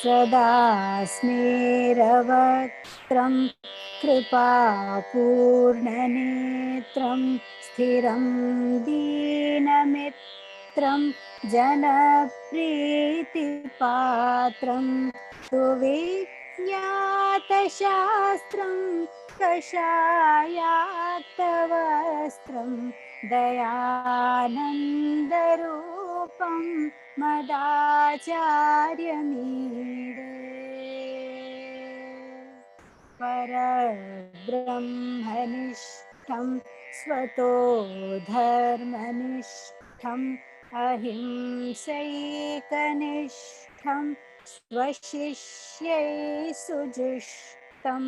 सदा स्मेरवक्त्रं कृपापूर्णनेत्रं स्थिरं दीनमित्रं जनप्रीतिपात्रं सुविज्ञातशास्त्रं कषायाक्तवस्त्रं दयानन्दरूपं मदाचार्यमीडे परब्रह्मनिष्ठं स्वतो धर्मनिष्ठम् अहिंसैकनिष्ठं स्वशिष्यै सुजुष्टं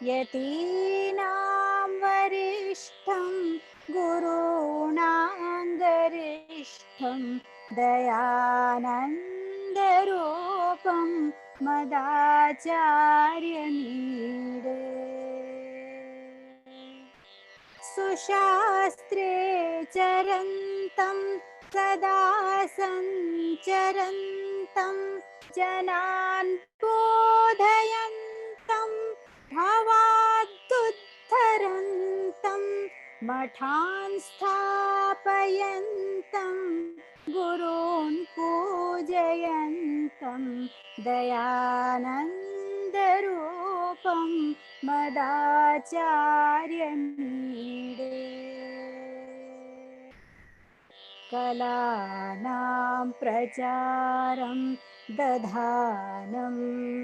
यतीनां वरिष्ठं गुरूणां गरिष्ठं दयानन्दरूपं मदाचार्यमीडे सुशास्त्रे चरन्तं सदा सञ्चरन्तं जनान् बोधयन्तं भवाद्दुद्धरन्तं मठान् स्थापयन्तं गुरून् पूजयन्तं दयानन्दरूपं मदाचार्यमीडे कलानां प्रचारं दधानं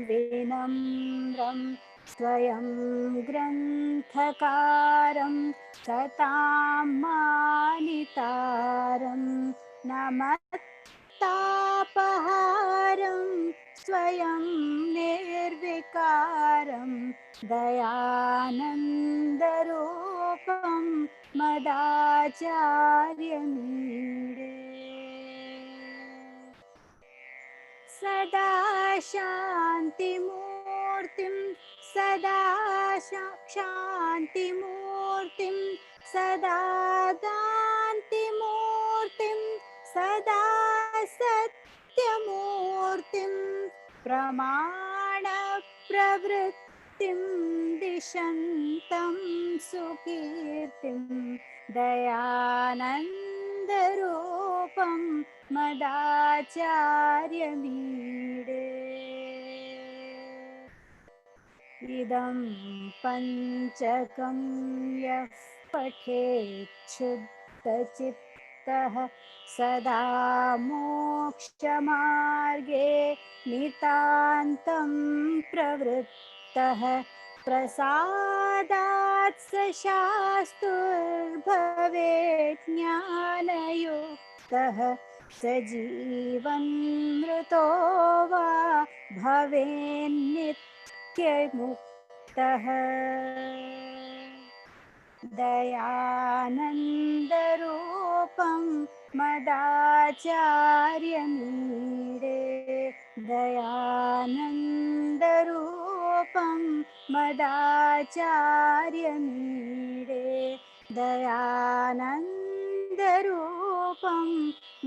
विनम्रं स्वयं ग्रन्थकारं सतां मानितारं नमत्तापहारं स्वयं निर्विकारं दयानन्दरूपं मदाचार्यमीडे सदा शान्तिमूर्तिं सदा शान्तिमूर्तिं सदा दान्तिमूर्तिं सदा सत्यमूर्तिं प्रमाणप्रवृत्तिं दिशन्तं सुकीर्तिं दयानन्दरूपं मदाचार्यमीडे इदं पञ्चकं यः पठेच्छुद्धचित्तः सदा मोक्षमार्गे नितान्तं प्रवृत्तः प्रसादात् स शास्तुर्भवेत् ज्ञानयुक्तः स जीवन्मृतो वा भवेन्नित्यमुक्तः दयानन्दरूपं मदाचार्यमीडे दयानन्दरूपं मदाचार्यमीडे दयानन्दरूपं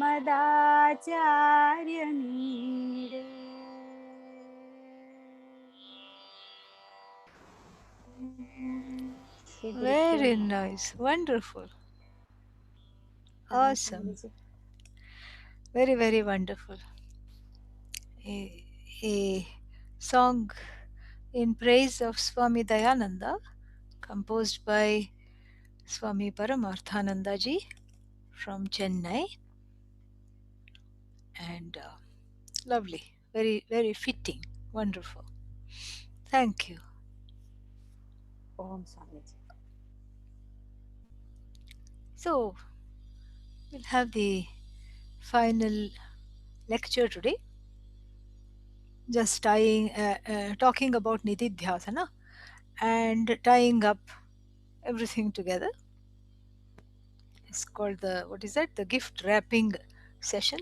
मदाचार्यमीडे Very nice. Wonderful. Awesome. Very, very wonderful. A song in praise of Swami Dayananda, composed by Swami Paramarthanandaji from Chennai. And lovely. Very, very fitting. Wonderful. Thank you. Om Swamiji. So, we'll have the final lecture today. Just talking about Nididhyasana and tying up everything together. It's called the gift wrapping session.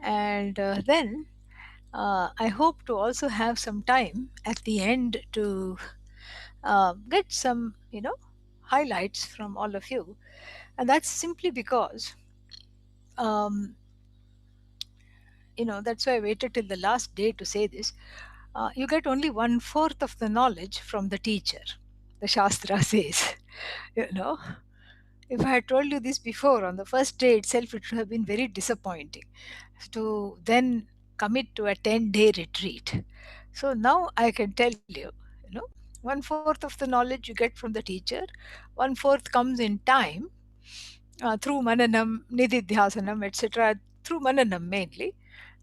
And then I hope to also have some time at the end to get some, highlights from all of you. And that's simply because, um, that's why I waited till the last day to say this. You get only one fourth of the knowledge from the teacher, the Shastra says. you know if I had told you this before on the first day itself, it would have been very disappointing to then commit to a 10-day retreat. So now I can tell you know, one fourth of the knowledge you get from the teacher, one fourth comes in time through Mananam, Nididhyasanam, etc., through Mananam mainly,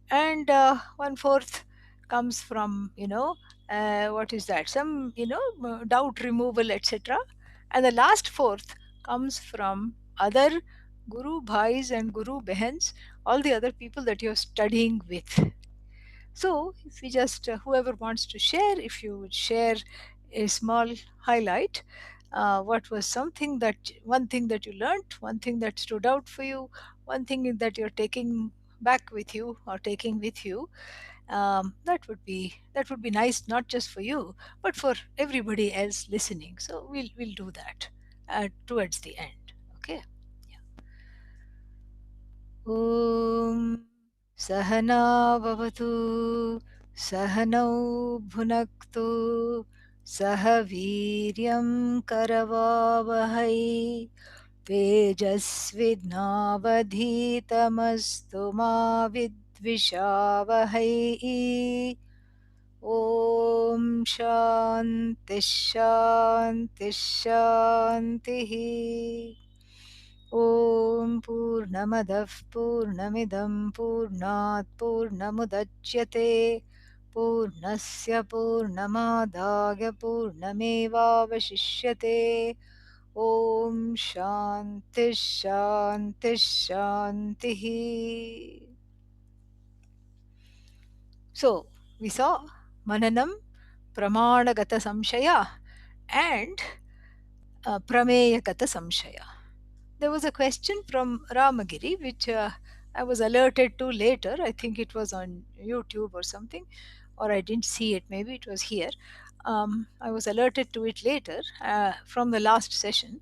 and one fourth comes from, what is that? Some, doubt removal, etc. And the last fourth comes from other Guru Bhais and Guru Behens, all the other people that you're studying with. So, if we just, whoever wants to share, if you would share a small highlight, what was one thing that you learned, one thing that stood out for you, one thing that you're taking back with you or taking with you, that would be nice, not just for you, but for everybody else listening. So we'll do that towards the end. Okay. ॐ सहना भवतु सहनौ भुनक्तु सह वीर्यं करवावहै तेजस्विनावधीतमस्तु मा विद्विषावहै ॐ शान्तिः शान्तिः शान्तिः ॐ पूर्णमदः पूर्णमिदं पूर्णात् पूर्णमुदच्यते पूर्णस्य पूर्णमादाय पूर्णमेवावशिष्यते ॐ शान्तिः शान्तिः शान्तिः. So we saw Mananam, Pramanagata Samshaya, and Prameyagata Samshaya. There was a question from Ramagiri, which I was alerted to later. I think it was on YouTube or something, or I didn't see it. Maybe it was here. I was alerted to it later from the last session,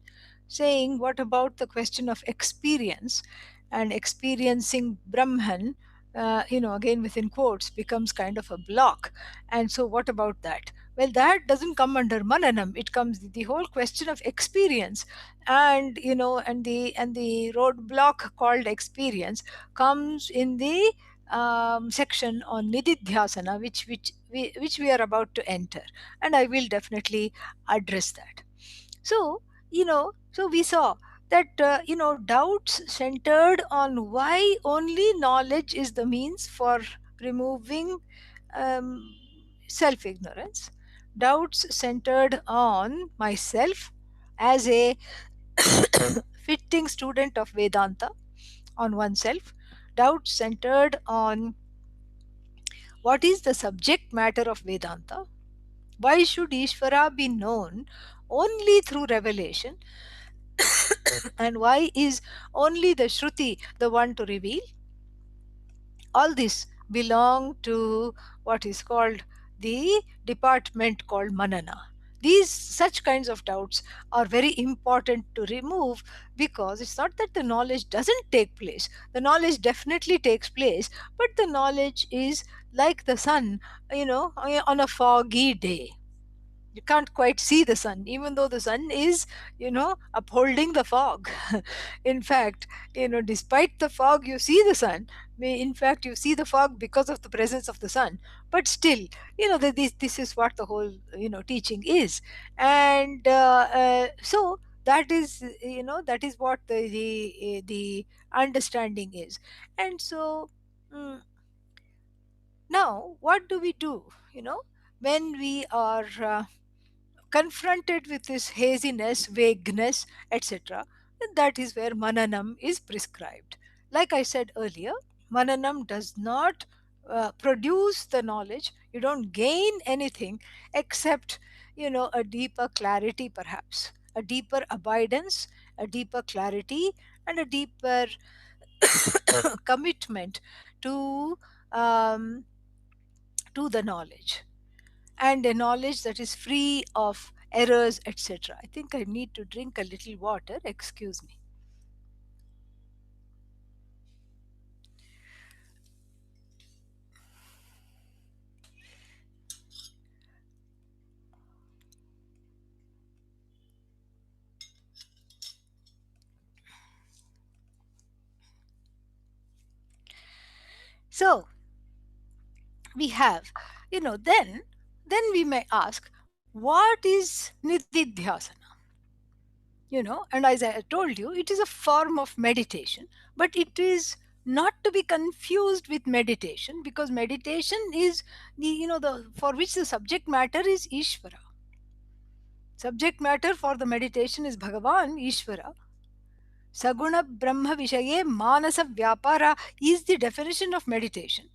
saying, what about the question of experience and experiencing Brahman? Again within quotes, becomes kind of a block. And so, what about that? Well, that doesn't come under Mananam. It comes the whole question of experience, and and the roadblock called experience comes in the section on nididhyasana, which we are about to enter, and I will definitely address that. So we saw that doubts centered on why only knowledge is the means for removing um, self ignorance, doubts centered on myself as a fitting student of Vedanta, on oneself, doubts centered on what is the subject matter of Vedanta, why should Ishvara be known only through revelation, and why is only the Shruti the one to reveal? All this belong to what is called the department called Manana. These such kinds of doubts are very important to remove, because it's not that the knowledge doesn't take place. The knowledge definitely takes place, but the knowledge is like the sun, on a foggy day. You can't quite see the sun, even though the sun is upholding the fog. In fact, despite the fog, you see the sun. In fact, you see the fog because of the presence of the sun. But still, this is what the whole teaching is. And so that is what the understanding is. And so, now what do we do when we are confronted with this haziness, vagueness, etc.? That is where Mananam is prescribed. Like I said earlier, Mananam does not produce the knowledge. You don't gain anything except, a deeper clarity, perhaps, a deeper abidance, a deeper clarity, and a deeper commitment to um, to the knowledge, and a knowledge that is free of errors, etc. I think I need to drink a little water. Excuse me. So we have, then we may ask, what is nididhyasana? And as I told you, it is a form of meditation, but it is not to be confused with meditation, because meditation is the for which the subject matter is Ishvara. Subject matter for the meditation is Bhagavan Ishvara. Saguna Brahma Vishaye Manasa Vyapara is the definition of meditation.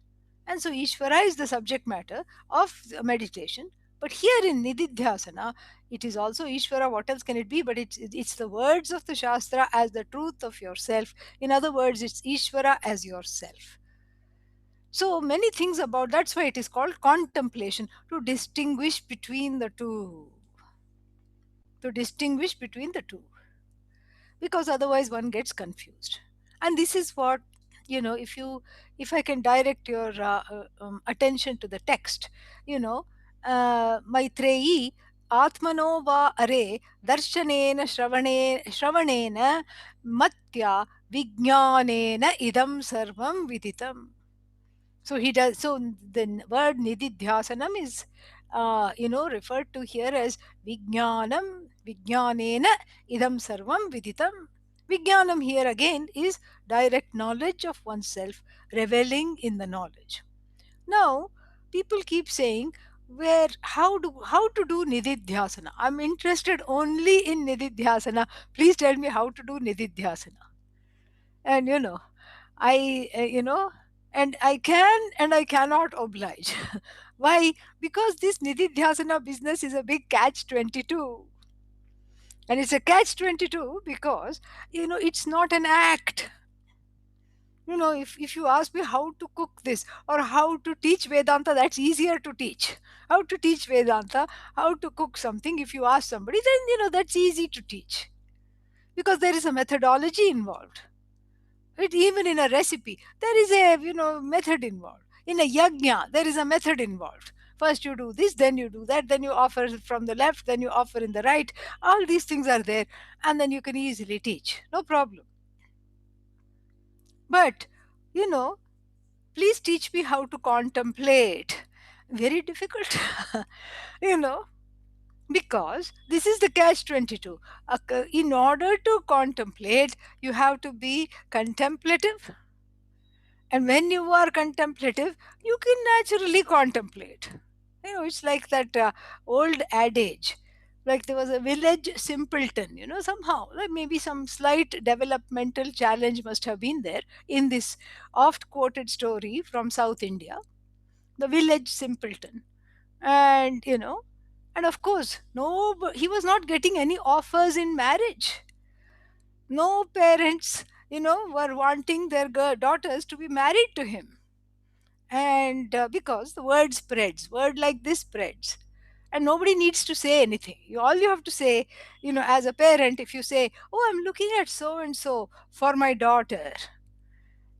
And so Ishvara is the subject matter of meditation. But here in Nididhyasana, it is also Ishvara. What else can it be? But it's the words of the Shastra as the truth of yourself. In other words, it's Ishvara as yourself. So many things about that's why it is called contemplation, to distinguish between the two. To distinguish between the two, because otherwise one gets confused. And this is what, if I can direct your attention to the text, you know Maitreyi atmano va are darshanena shravanena matya vijnanena idam sarvam viditam. So he does. So the word nididhyasanam is, referred to here as vijnanam, vijnanena idam sarvam viditam. Vijnanam here again is direct knowledge of oneself, reveling in the knowledge. Now, people keep saying, where how to do nididhyasana. I'm interested only in nididhyasana. Please tell me how to do nididhyasana. And I and I can and I cannot oblige. Why? Because this nididhyasana business is a big catch 22. And it's a catch 22 because it's not an act. If you ask me how to cook this or how to teach Vedanta, that's easier to teach. How to teach Vedanta, how to cook something, if you ask somebody, then that's easy to teach, because there is a methodology involved. Even in a recipe, there is a method involved. In a yajna, there is a method involved. First you do this, then you do that, then you offer from the left, then you offer in the right. All these things are there, and then you can easily teach, no problem. But you know please teach me how to contemplate. Very difficult. you know because this is the catch 22. In order to contemplate, you have to be contemplative. And when you are contemplative, you can naturally contemplate. It's like that old adage. Like there was a village simpleton, somehow, like maybe some slight developmental challenge must have been there in this oft quoted story from South India, the village simpleton. And, and of course, no, he was not getting any offers in marriage. No parents, were wanting their daughters to be married to him. And because the word spreads, word like this spreads, and nobody needs to say anything. All you have to say, as a parent, if you say, oh, I'm looking at so and so for my daughter,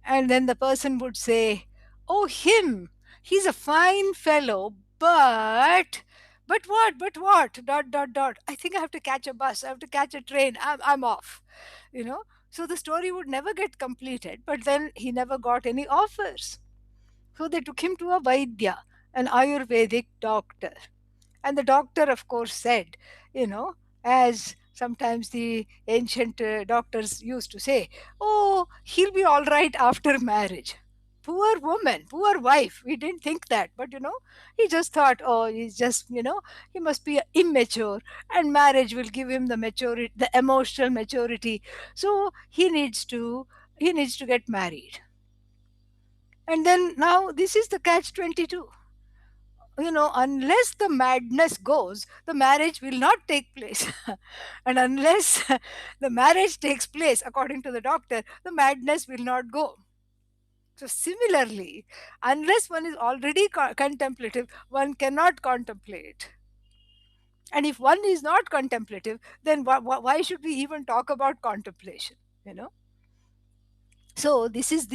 and then the person would say, oh, him, he's a fine fellow, but what dot dot dot, I think I have to catch a bus, I have to catch a train, I'm off. you know so the story would never get completed, but then he never got any offers. So they took him to a Vaidya, an Ayurvedic doctor. And the doctor, of course, said, as sometimes the ancient doctors used to say, oh, he'll be all right after marriage. Poor woman, poor wife. We didn't think that. But, he just thought, oh, he's just, he must be immature, and marriage will give him the maturity, the emotional maturity. So he needs to get married. And then now this is the catch 22. Unless the madness goes, the marriage will not take place. And unless the marriage takes place, according to the doctor, the madness will not go. So, similarly, unless one is already contemplative, one cannot contemplate. And if one is not contemplative, then why should we even talk about contemplation? You know. So this is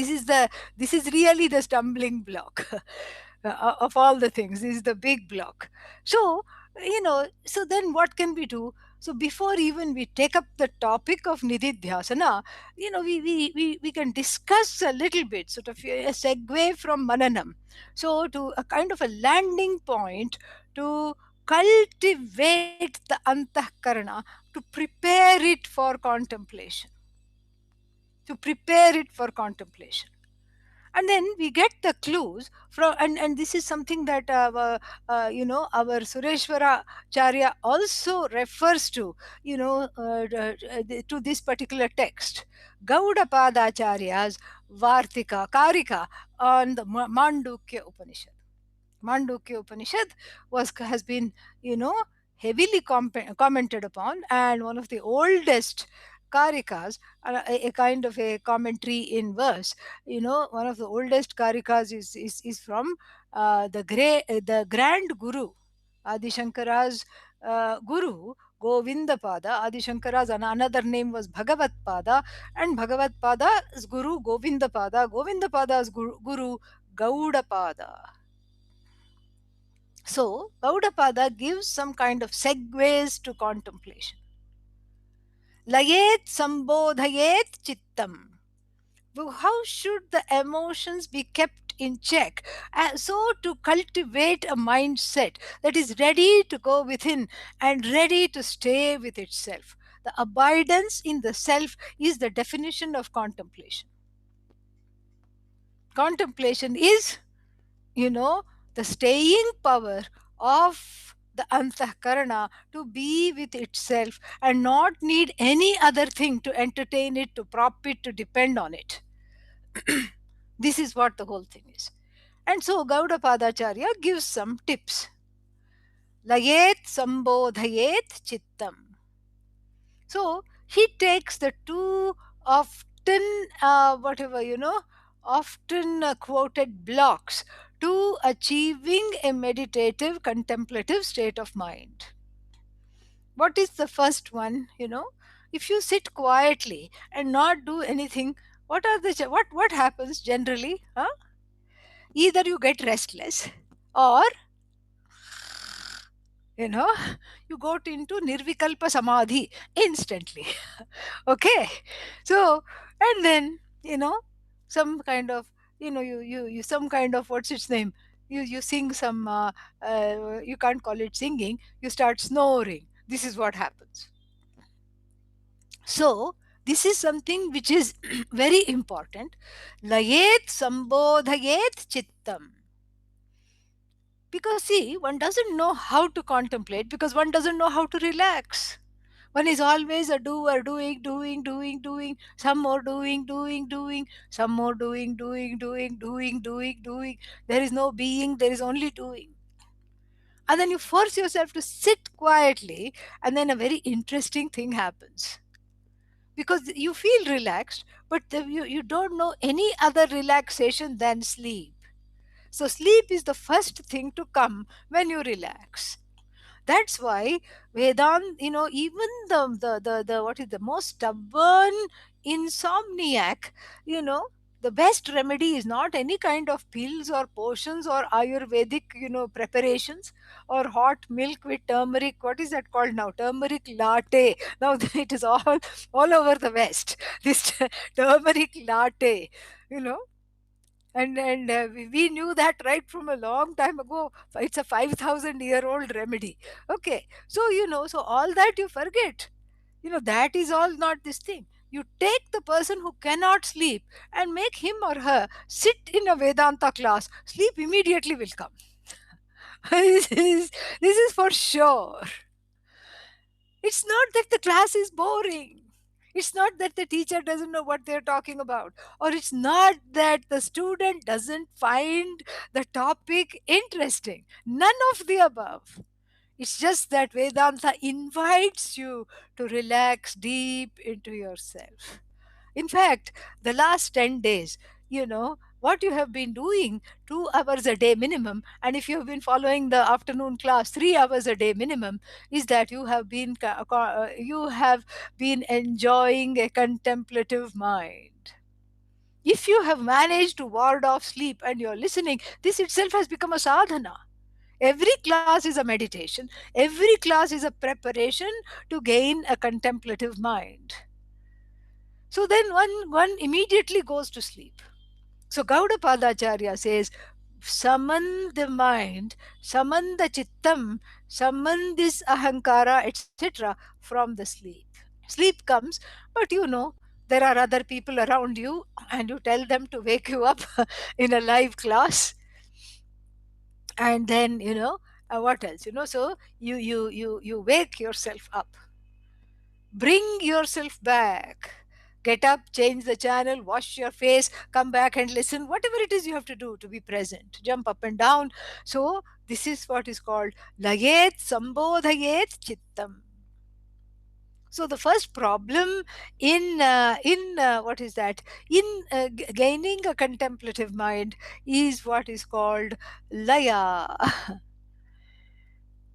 really the stumbling block of all the things. This is the big block. So so then what can we do? So before even we take up the topic of nididhyasana, we can discuss a little bit, sort of a segue from mananam, so to a kind of a landing point to cultivate the antahkarana, to prepare it for contemplation, and then we get the clues from, and this is something that our Sureshvaracharya also refers to, to this particular text, Gaudapadacharya's Vartika Karika on the Mandukya Upanishad. Mandukya Upanishad has been, heavily commented upon, and one of the oldest karikas, a kind of a commentary in verse. One of the oldest karikas is from the grand guru, Adi Shankara's guru, Govinda Pada. Adi Shankara's another name was Bhagavat Pada, and Bhagavat Pada's guru Govinda Pada. Govinda Pada's guru Gauda Pada. So, Gaudapada gives some kind of segues to contemplation. Layet sambodhayet chittam. How should the emotions be kept in check? So, to cultivate a mindset that is ready to go within and ready to stay with itself. The abidance in the self is the definition of contemplation. Contemplation is, the staying power of the antahkarana to be with itself and not need any other thing to entertain it, to prop it, to depend on it. This is what the whole thing is. And so Gaudapadacharya gives some tips. Layet sambodhayet chittam. So he takes the two often, often quoted blocks to achieving a meditative, contemplative state of mind. What is the first one? If you sit quietly and not do anything, what happens generally? Huh? Either you get restless, or you know you go into nirvikalpa samadhi instantly. Okay, so, and then some kind of, you some kind of, what's its name, you sing some, you can't call it singing, you start snoring. This is what happens. So this is something which is very important. Layet sambodhayet chittam. Because see, one doesn't know how to contemplate because one doesn't know how to relax. One is always a doer, doing, some more doing, some more doing. There is no being, there is only doing. And then you force yourself to sit quietly, and then a very interesting thing happens. Because you feel relaxed, but you don't know any other relaxation than sleep. So, sleep is the first thing to come when you relax. That's why Vedant, even the what is the most stubborn insomniac, the best remedy is not any kind of pills or potions or Ayurvedic, preparations or hot milk with turmeric. What is that called now? Turmeric latte. Now it is all over the West. This turmeric latte, you know and we knew that right from a long time ago. It's a 5,000-year-old remedy. Okay, so so all that you forget. That is all not this thing. You take the person who cannot sleep and make him or her sit in a Vedanta class. Sleep immediately will come. This is for sure. It's not that the class is boring. It's not that the teacher doesn't know what they're talking about. Or it's not that the student doesn't find the topic interesting. None of the above. It's just that Vedanta invites you to relax deep into yourself. In fact, the last 10 days, what you have been doing 2 hours a day minimum, and if you have been following the afternoon class 3 hours a day minimum, is that you have been enjoying a contemplative mind. If you have managed to ward off sleep and you're listening, this itself has become a sadhana. Every class is a meditation, every class is a preparation to gain a contemplative mind. So then one immediately goes to sleep. So Gaudapadacharya says, summon the mind, summon the chittam, summon this ahankara, etc., from the sleep. Sleep comes, but there are other people around you, and you tell them to wake you up in a live class. And then what else, so you wake yourself up, bring yourself back, get up, change the channel, wash your face, come back and listen, whatever it is you have to do to be present, jump up and down. So this is what is called layet sambodhayet chittam. So the first problem in what is that, in gaining a contemplative mind, is what is called laya.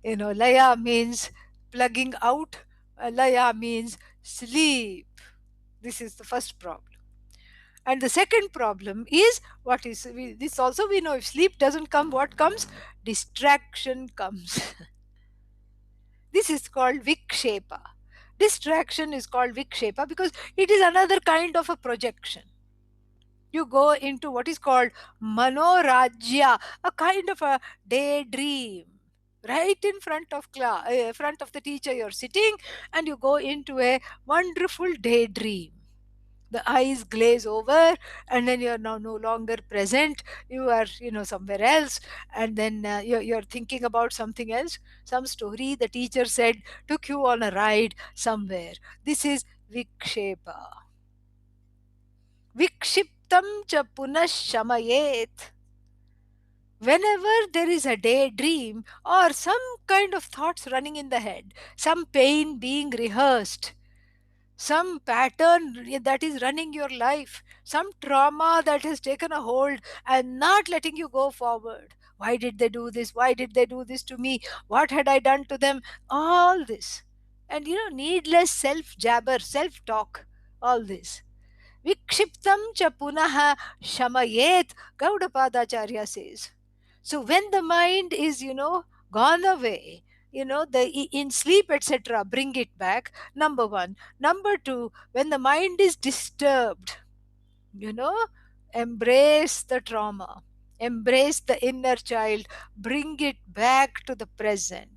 Laya means plugging out, laya means sleep. This is the first problem. And the second problem is, this also we know, if sleep doesn't come, what comes? Distraction comes. This is called vikshepa. Distraction is called vikshepa because it is another kind of a projection. You go into what is called manorajya, a kind of a daydream. Right in front of the teacher, you're sitting, and you go into a wonderful daydream. The eyes glaze over, and then you're now no longer present. You are somewhere else, and then you're thinking about something else. Some story the teacher said took you on a ride somewhere. This is vikshepa. Vikshiptam cha punah shamayet. Whenever there is a daydream or some kind of thoughts running in the head, some pain being rehearsed, some pattern that is running your life, some trauma that has taken a hold and not letting you go forward. Why did they do this? Why did they do this to me? What had I done to them? All this. And needless self jabber, self talk, all this. Vikshiptam cha punaha shamayet, Gaudapadacharya says. So when the mind is, gone away, in sleep, etc., bring it back, number one. Number two, when the mind is disturbed, you know, embrace the trauma, embrace the inner child, bring it back to the present.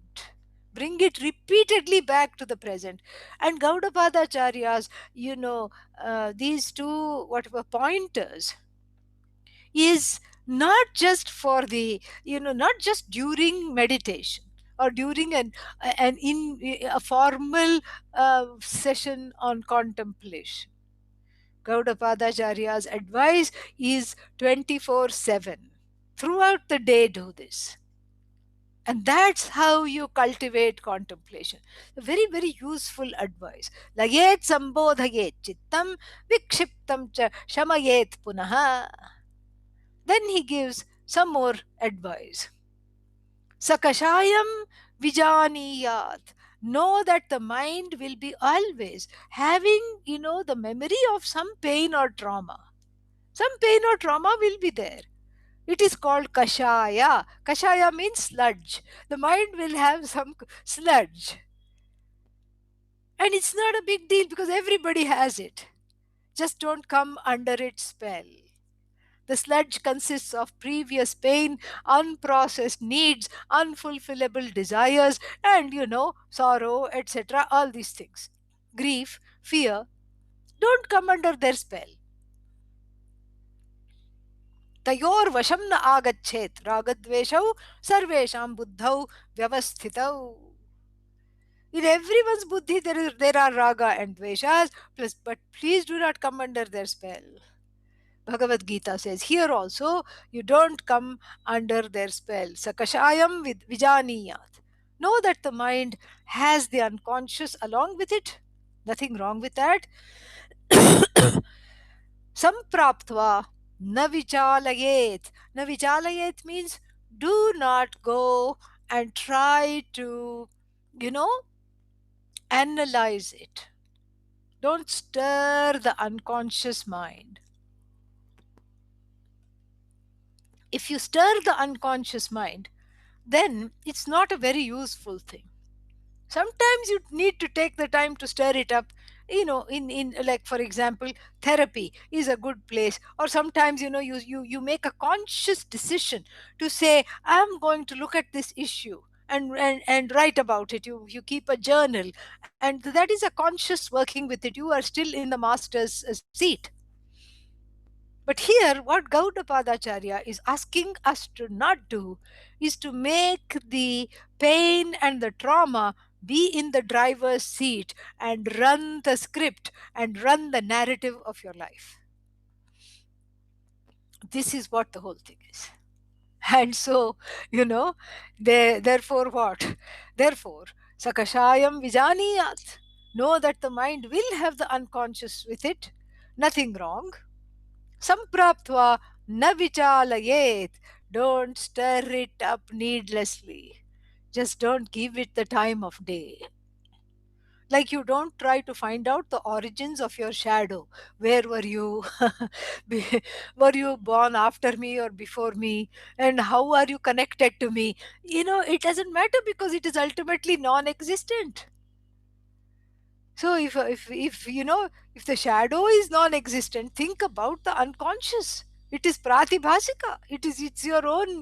Bring it repeatedly back to the present. And Gaudapadacharya's, these two whatever pointers is not just for the, not just during meditation or during a formal session on contemplation. Gaudapadacharya's advice is 24/7. Throughout the day, do this. And that's how you cultivate contemplation. A very, very useful advice. Layet sambodhayet chittam vikshiptam cha shamayet punaha. Then he gives some more advice. Sakashayam vijaniyat. Know that the mind will be always having, the memory of some pain or trauma. Some pain or trauma will be there. It is called kashaya. Kashaya means sludge. The mind will have some sludge. And it's not a big deal because everybody has it. Just don't come under its spell. The sludge consists of previous pain, unprocessed needs, unfulfillable desires, and sorrow, etc. All these things. Grief, fear, don't come under their spell. तयोर वशम न आगच्छेत रागद्वेषौ सर्वेषां बुद्धौ व्यवस्थितौ. In everyone's buddhi there are raga and dveshas, but please do not come under their spell. Bhagavad Gita says here also, you don't come under their spell. Sakashayam with vijaniyat. Know that the mind has the unconscious along with it. Nothing wrong with that. Sampraptva Na vichalayet. Na vichalayet means do not go and try to, you know, analyze it. Don't stir the unconscious mind. If you stir the unconscious mind, then it's not a very useful thing. Sometimes you need to take the time to stir it up. In like, for example, therapy is a good place. Or sometimes, you make a conscious decision to say, I'm going to look at this issue and write about it. You keep a journal, and that is a conscious working with it. You are still in the master's seat. But here, what Gaudapadacharya is asking us to not do is to make the pain and the trauma be in the driver's seat and run the script and run the narrative of your life. This is what the whole thing is. And so, therefore, what? Therefore, Sakashayam Vijaniyat. Know that the mind will have the unconscious with it. Nothing wrong. Sampraptva na vichalayet. Don't stir it up needlessly. Just don't give it the time of day. Like, you don't try to find out the origins of your shadow. Where were you? Be- were you born after me or before me? And how are you connected to me? It doesn't matter, because it is ultimately non existent. So if the shadow is non-existent, think about the unconscious. It is pratibhasika. It's your own,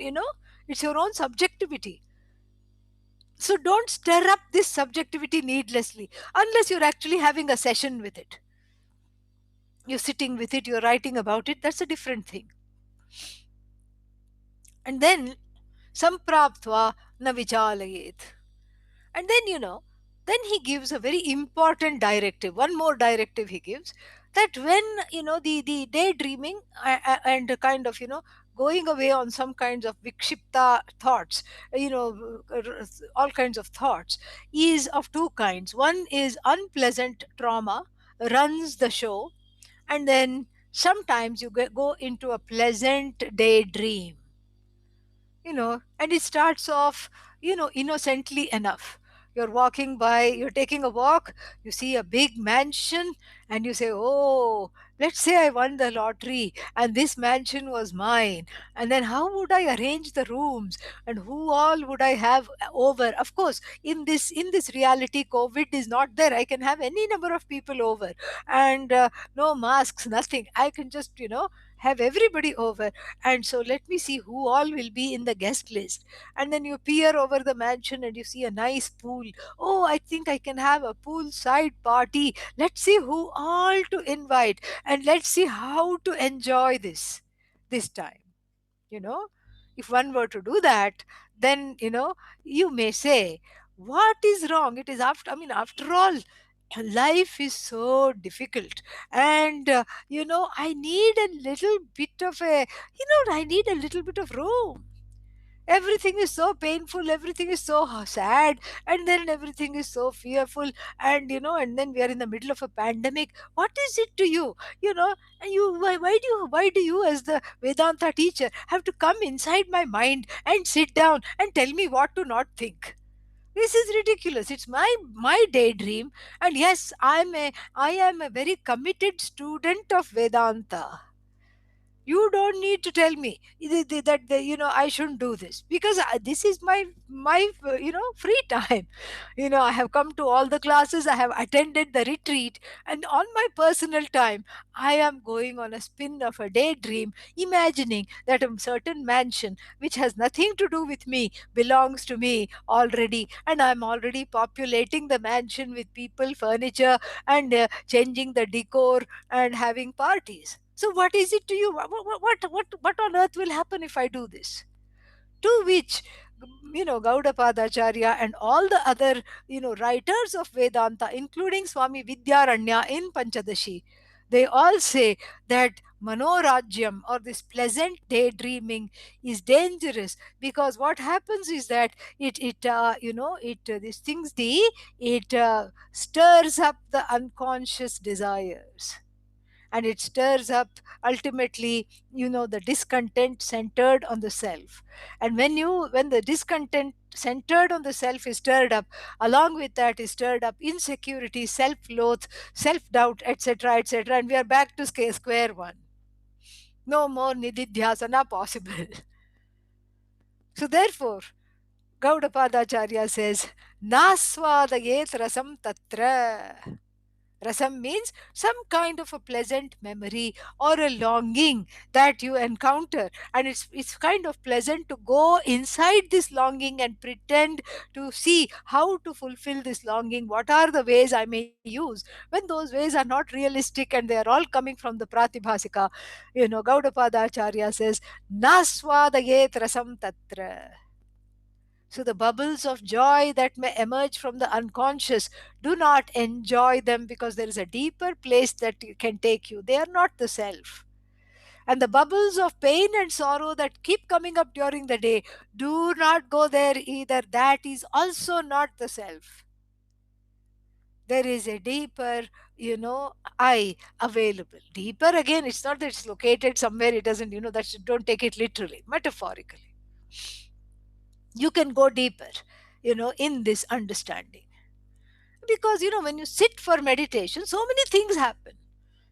it's your own subjectivity. So don't stir up this subjectivity needlessly, unless you're actually having a session with it. You're sitting with it, you're writing about it, that's a different thing. And then sampraptva na vichalayet. And then, then he gives a very important directive. One more directive he gives, that when, the daydreaming and a kind of, going away on some kinds of vikshipta thoughts, all kinds of thoughts, is of two kinds. One is unpleasant trauma runs the show, and then sometimes you go into a pleasant daydream, and it starts off, innocently enough. You're walking by, you're taking a walk, you see a big mansion, and you say, oh, let's say I won the lottery and this mansion was mine. And then how would I arrange the rooms, and who all would I have over? Of course, in this reality, COVID is not there. I can have any number of people over, and no masks, nothing. I can just, have everybody over. And so let me see who all will be in the guest list. And then you peer over the mansion and you see a nice pool. Oh, I think I can have a poolside party. Let's see who all to invite, and let's see how to enjoy this time. you know if one were to do that, then, you may say, what is wrong? It is after all, life is so difficult, and I need a little bit of I need a little bit of room. Everything is so painful, everything is so sad, and then everything is so fearful, and then we are in the middle of a pandemic. What is it to you? And why do you, as the Vedanta teacher, have to come inside my mind and sit down and tell me what to not think? This is ridiculous. It's my daydream. And yes, I am a very committed student of Vedanta. You don't need to tell me that I shouldn't do this, because this is my free time. I have come to all the classes, I have attended the retreat, and on my personal time I am going on a spin of a daydream, imagining that a certain mansion which has nothing to do with me belongs to me already, and I'm already populating the mansion with people, furniture, and changing the decor and having parties. So what is it to you? What on earth will happen if I do this? To which, Gaudapadacharya and all the other, writers of Vedanta, including Swami Vidyaranya in Panchadashi, they all say that manorajyam, or this pleasant daydreaming, is dangerous, because what happens is that these things, it stirs up the unconscious desires, and it stirs up ultimately, the discontent centered on the self. And when the discontent centered on the self is stirred up, along with that is stirred up insecurity, self-loath, self-doubt, etc., etc., and we are back to square one. No more nididhyasana possible. So therefore, Gaudapadacharya says, Naswadayet rasam tatra. Rasam means some kind of a pleasant memory or a longing that you encounter. And it's kind of pleasant to go inside this longing and pretend to see how to fulfill this longing. What are the ways I may use? When those ways are not realistic and they are all coming from the Pratibhasika, Gaudapadacharya says, Naswadayet rasam tatra. So, the bubbles of joy that may emerge from the unconscious, do not enjoy them, because there is a deeper place that can take you. They are not the self. And the bubbles of pain and sorrow that keep coming up during the day, do not go there either. That is also not the self. There is a deeper, I available. Deeper again, it's not that it's located somewhere, it doesn't, don't take it literally, metaphorically. You can go deeper, in this understanding. Because when you sit for meditation, so many things happen.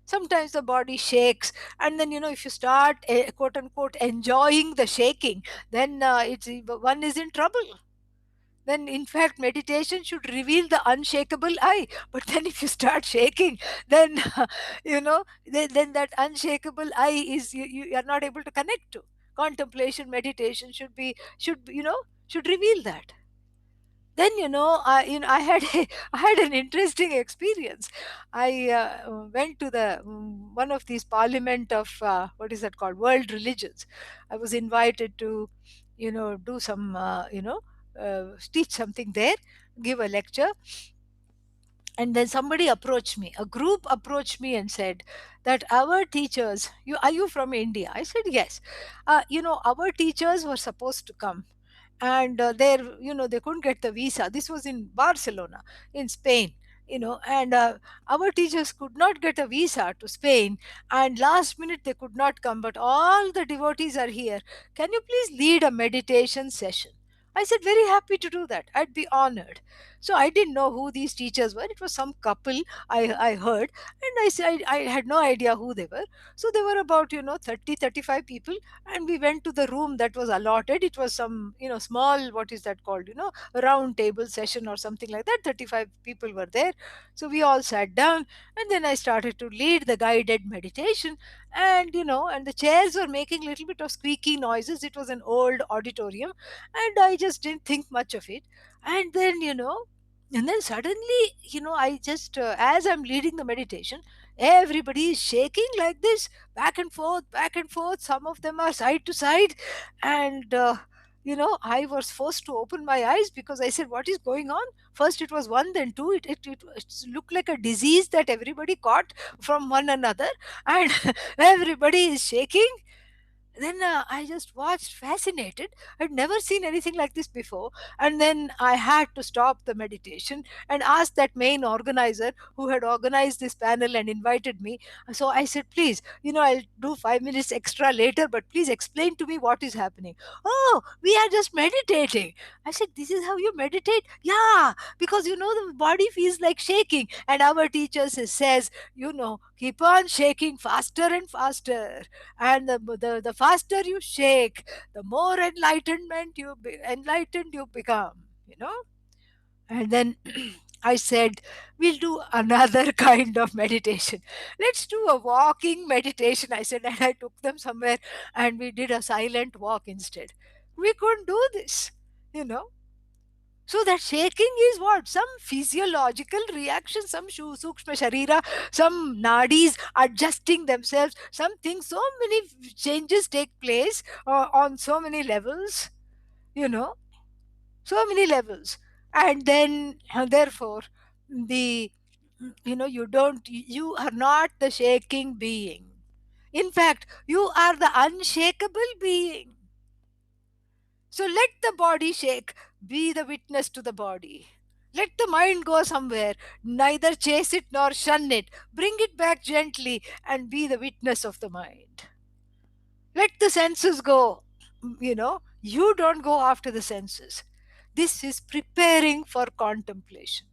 Sometimes the body shakes, and then if you start quote unquote enjoying the shaking, then it's one is in trouble. Then in fact meditation should reveal the unshakable I. But then if you start shaking, then then that unshakable I is you are not able to connect to. Contemplation meditation should reveal that. Then I had I had an interesting experience. I went to the one of these parliament of what is that called, world religions. I was invited to do some teach something there, give a lecture. And then somebody approached me, a group approached me and said that our teachers, are you from India? I said yes. Our teachers were supposed to come, and they couldn't get the visa. This was in Barcelona, in Spain. And our teachers could not get a visa to Spain, and last minute they could not come, but all the devotees are here. Can you please lead a meditation session? I said, very happy to do that, I'd be honored. So I didn't know who these teachers were. It was some couple, I heard, and I said I had no idea who they were. So there were about 30-35 people, and we went to the room that was allotted. It was some small, what is that called, round table session or something like that. 35 people were there. So we all sat down, and then I started to lead the guided meditation. And and the chairs were making a little bit of squeaky noises. It was an old auditorium, and I just didn't think much of it. And then and then suddenly I just as I'm leading the meditation, everybody is shaking like this, back and forth, back and forth. Some of them are side to side. And I was forced to open my eyes, because I said, what is going on? First it was one, then two. It looked like a disease that everybody caught from one another, and everybody is shaking. Then I just watched fascinated. I'd never seen anything like this before. And then I had to stop the meditation and ask that main organizer who had organized this panel and invited me. So I said, please, I'll do 5 minutes extra later, but please explain to me what is happening. Oh, we are just meditating. I said, this is how you meditate? Yeah, because the body feels like shaking, and our teacher says, keep on shaking faster and faster, and the faster you shake, the more enlightened you become. And then I said, we'll do another kind of meditation. Let's do a walking meditation, I said. And I took them somewhere, and we did a silent walk instead. We couldn't do this, you know so that shaking is what? Some physiological reaction, some sukshma sharira, some nadis adjusting themselves, something, so many changes take place on so many levels, you know, so many levels. And then, therefore, the, you are not the shaking being. In fact, you are the unshakable being. So let the body shake, be the witness to the body. Let the mind go somewhere. Neither chase it nor shun it. Bring it back gently and be the witness of the mind. Let the senses go. You don't go after the senses. This is preparing for contemplation.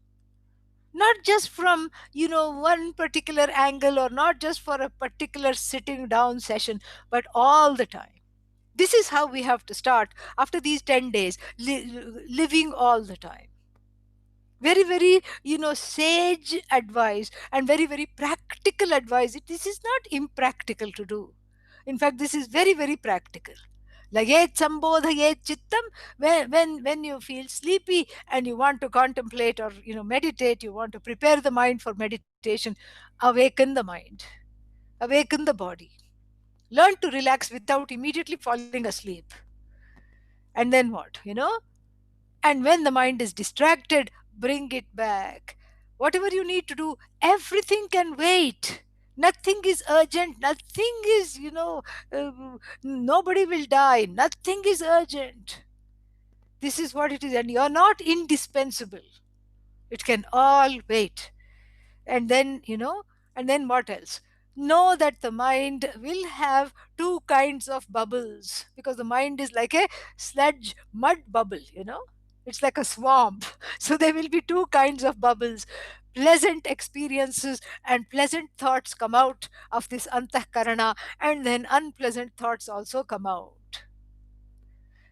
Not just from, one particular angle, or not just for a particular sitting down session, but all the time. This is how we have to start after these 10 days, living all the time. Very, very, sage advice, and very, very practical advice. This is not impractical to do. In fact, this is very, very practical. Laget sambodhayet chittam. When you feel sleepy and you want to contemplate, or meditate, you want to prepare the mind for meditation, awaken the mind, awaken the body. Learn to relax without immediately falling asleep. And then what? And when the mind is distracted, bring it back. Whatever you need to do, everything can wait. Nothing is urgent. Nothing is, nobody will die. Nothing is urgent. This is what it is. And you're not indispensable. It can all wait. And then, and then what else? Know that the mind will have two kinds of bubbles, because the mind is like a sludge mud bubble. It's like a swamp. So there will be two kinds of bubbles. Pleasant experiences and pleasant thoughts come out of this antahkarana, and then unpleasant thoughts also come out.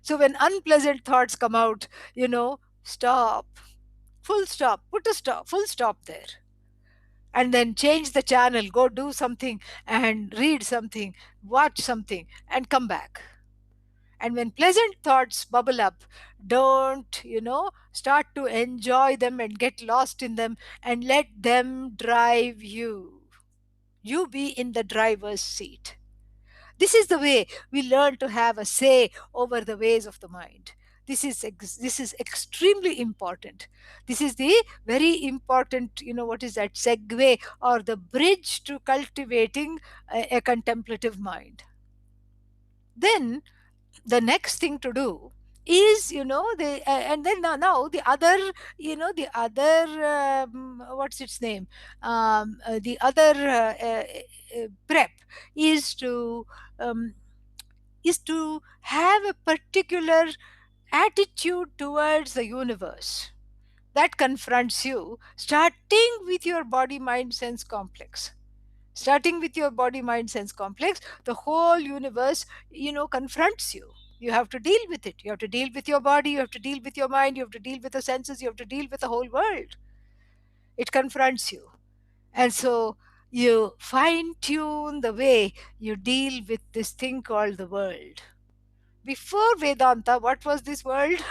So when unpleasant thoughts come out, stop. Full stop. Put a stop. Full stop there. And then change the channel. Go do something and read something, watch something, and come back. And when pleasant thoughts bubble up, don't, start to enjoy them and get lost in them, and let them drive you. You be in the driver's seat. This is the way we learn to have a say over the ways of the mind. This is extremely important. This is the very important, what is that, segue, or the bridge to cultivating a contemplative mind. Then the next thing to do is, and then now the other, the other, what's its name, the other prep is to, um, have a particular attitude towards the universe that confronts you, starting with your body mind sense complex. Starting with your body mind sense complex, the whole universe, confronts you. You have to deal with it. You have to deal with your body, you have to deal with your mind, you have to deal with the senses, you have to deal with the whole world. It confronts you. And so you fine tune the way you deal with this thing called the world. Before Vedanta, what was this world?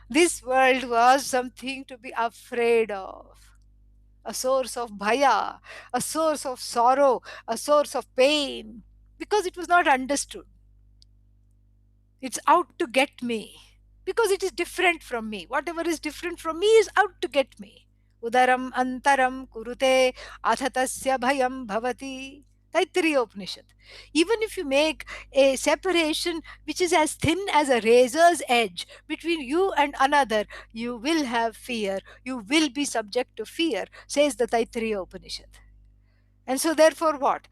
This world was something to be afraid of, a source of bhaya, a source of sorrow, a source of pain, because it was not understood. It's out to get me because it is different from me. Whatever is different from me is out to get me. Udaram antaram kurute athatasya bhayam bhavati. Taittiriya Upanishad. Even if you make a separation which is as thin as a razor's edge between you and another, you will have fear. You will be subject to fear, says the Taittiriya Upanishad. And so therefore what,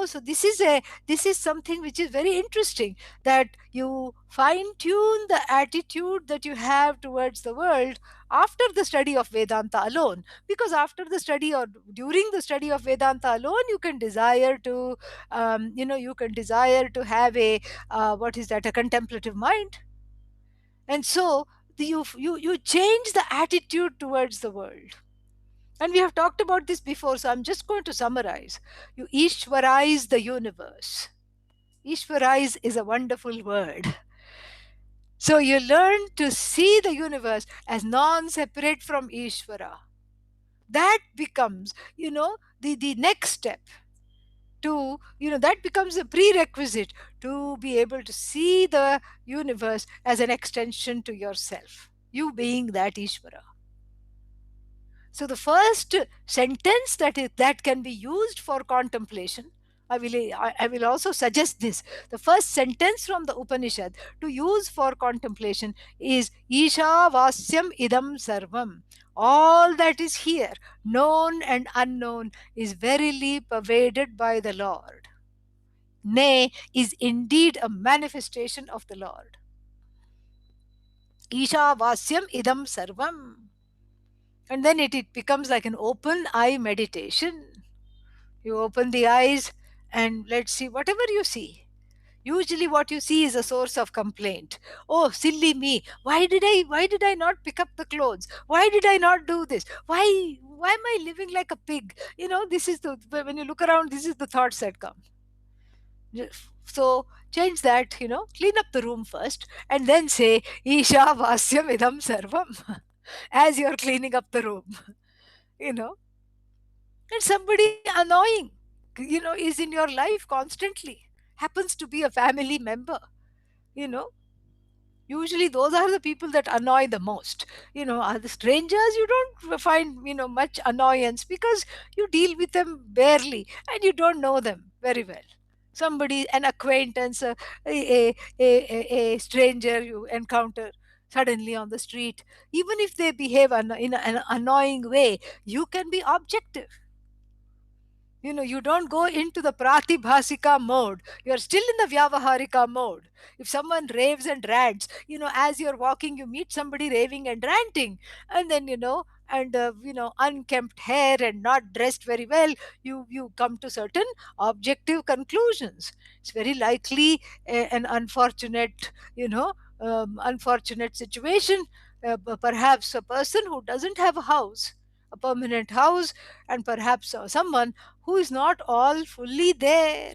so this is something which is very interesting, that you fine tune the attitude that you have towards the world after the study of Vedanta alone, because after the study, or during the study of Vedanta alone, you can desire to, you can desire to have a, what is that, a contemplative mind. And so you change the attitude towards the world. And we have talked about this before, so I'm just going to summarize. You Ishwaraize the universe. Ishwaraize is a wonderful word. So you learn to see the universe as non-separate from Ishvara. That becomes, the next step to, that becomes a prerequisite to be able to see the universe as an extension to yourself, you being that Ishvara. So the first sentence that can be used for contemplation, I will also suggest this. The first sentence from the Upanishad to use for contemplation is Isha Vasyam Idam Sarvam. All that is here, known and unknown, is verily pervaded by the Lord. Nay, is indeed a manifestation of the Lord. Isha Vasyam Idam Sarvam. And then it becomes like an open eye meditation. You open the eyes and let's see whatever you see. Usually what you see is a source of complaint. Oh, silly me. Why did I not pick up the clothes? Why did I not do this? Why am I living like a pig? This is the when you look around, this is the thoughts that come. So change that, clean up the room first and then say Isha Vasyam Idam Sarvam as you're cleaning up the room. You know, and somebody annoying, is in your life constantly, happens to be a family member, you know usually those are the people that annoy the most. Are the strangers, you don't find much annoyance because you deal with them barely and you don't know them very well. Somebody, an acquaintance, a stranger you encounter suddenly on the street, even if they behave in an annoying way, you can be objective. You don't go into the pratibhasika mode. You're still in the vyavaharika mode. If someone raves and rants, as you're walking, you meet somebody raving and ranting, and then, and, unkempt hair and not dressed very well, you come to certain objective conclusions. It's very likely an unfortunate, unfortunate situation. Perhaps a person who doesn't have a house, a permanent house, and perhaps someone who is not all fully there,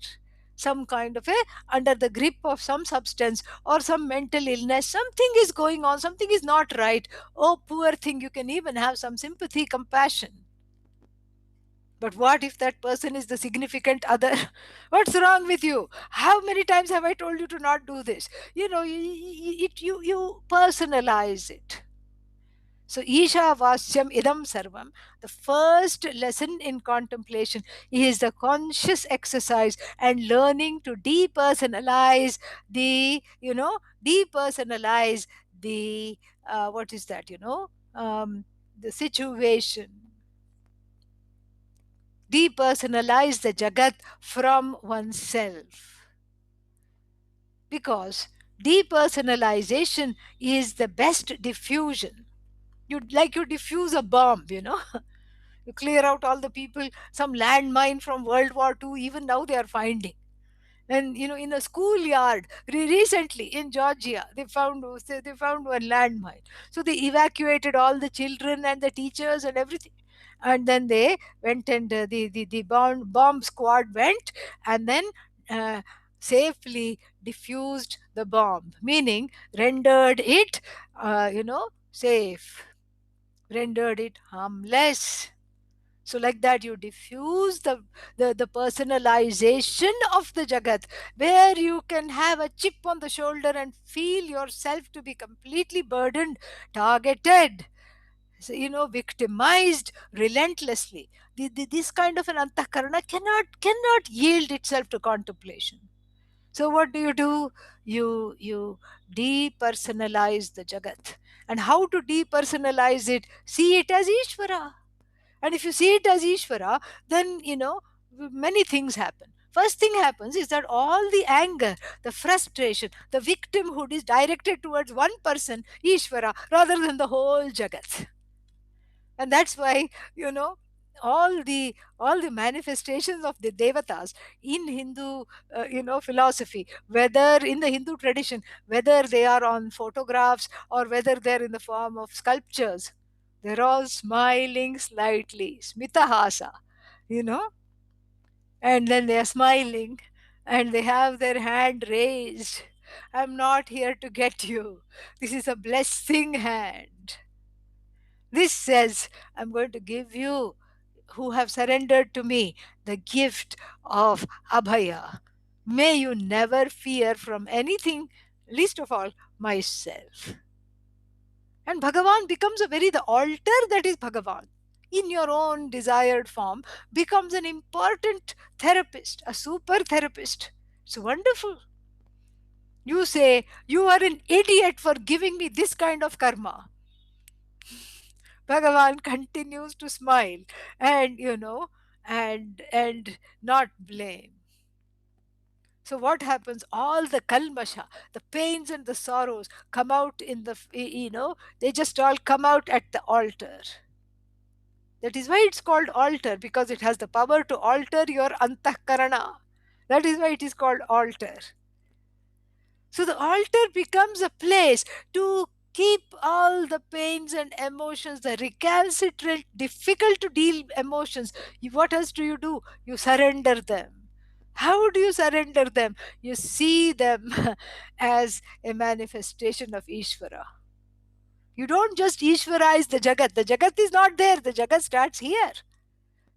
some kind of a under the grip of some substance or some mental illness, something is going on, something is not right. Oh, poor thing, you can even have some sympathy, compassion. But what if that person is the significant other? What's wrong with you? How many times have I told you to not do this? You personalize it. So, Isha Vasyam Idam Sarvam, the first lesson in contemplation is the conscious exercise and learning to depersonalize depersonalize the, what is that, the situation, depersonalize the Jagat from oneself. Because depersonalization is the best diffusion. You diffuse a bomb, you clear out all the people, some landmine from World War II, even now they are finding. And in a schoolyard recently in Georgia, they found one landmine. So they evacuated all the children and the teachers and everything. And then they went and the bomb squad went and then uh, safely diffused the bomb, meaning rendered it safe, rendered it harmless. So like that you diffuse the personalization of the Jagat, where you can have a chip on the shoulder and feel yourself to be completely burdened, targeted, so, victimized relentlessly. This kind of an antakarana cannot yield itself to contemplation. So what do? You depersonalize the Jagat. And how to depersonalize it? See it as Ishvara. And if you see it as Ishvara, then, many things happen. First thing happens is that all the anger, the frustration, the victimhood is directed towards one person, Ishvara, rather than the whole Jagat. And that's why, you know, all the manifestations of the devatas in Hindu philosophy, whether in the Hindu tradition, whether they are on photographs or whether they're in the form of sculptures, they're all smiling slightly, smitahasa, you know and then they are smiling and they have their hand raised. I'm not here to get you, this is a blessing hand. This says, I'm going to give you, who have surrendered to me, the gift of Abhaya. May you never fear from anything, least of all myself. And Bhagavan becomes the altar that is Bhagavan. in your own desired form becomes an important therapist, a super therapist. It's wonderful. You say, you are an idiot for giving me this kind of karma. Bhagavan continues to smile and, and not blame. So what happens? All the kalmasha, the pains and the sorrows come out in the, they just all come out at the altar. That is why it's called altar, because it has the power to alter your antahkarana. That is why it is called altar. So the altar becomes a place to keep all the pains and emotions, the recalcitrant, difficult to deal emotions. What else do? You surrender them. How do you surrender them? You see them as a manifestation of Ishvara. You don't just Ishvarize the Jagat. The Jagat is not there. The Jagat starts here.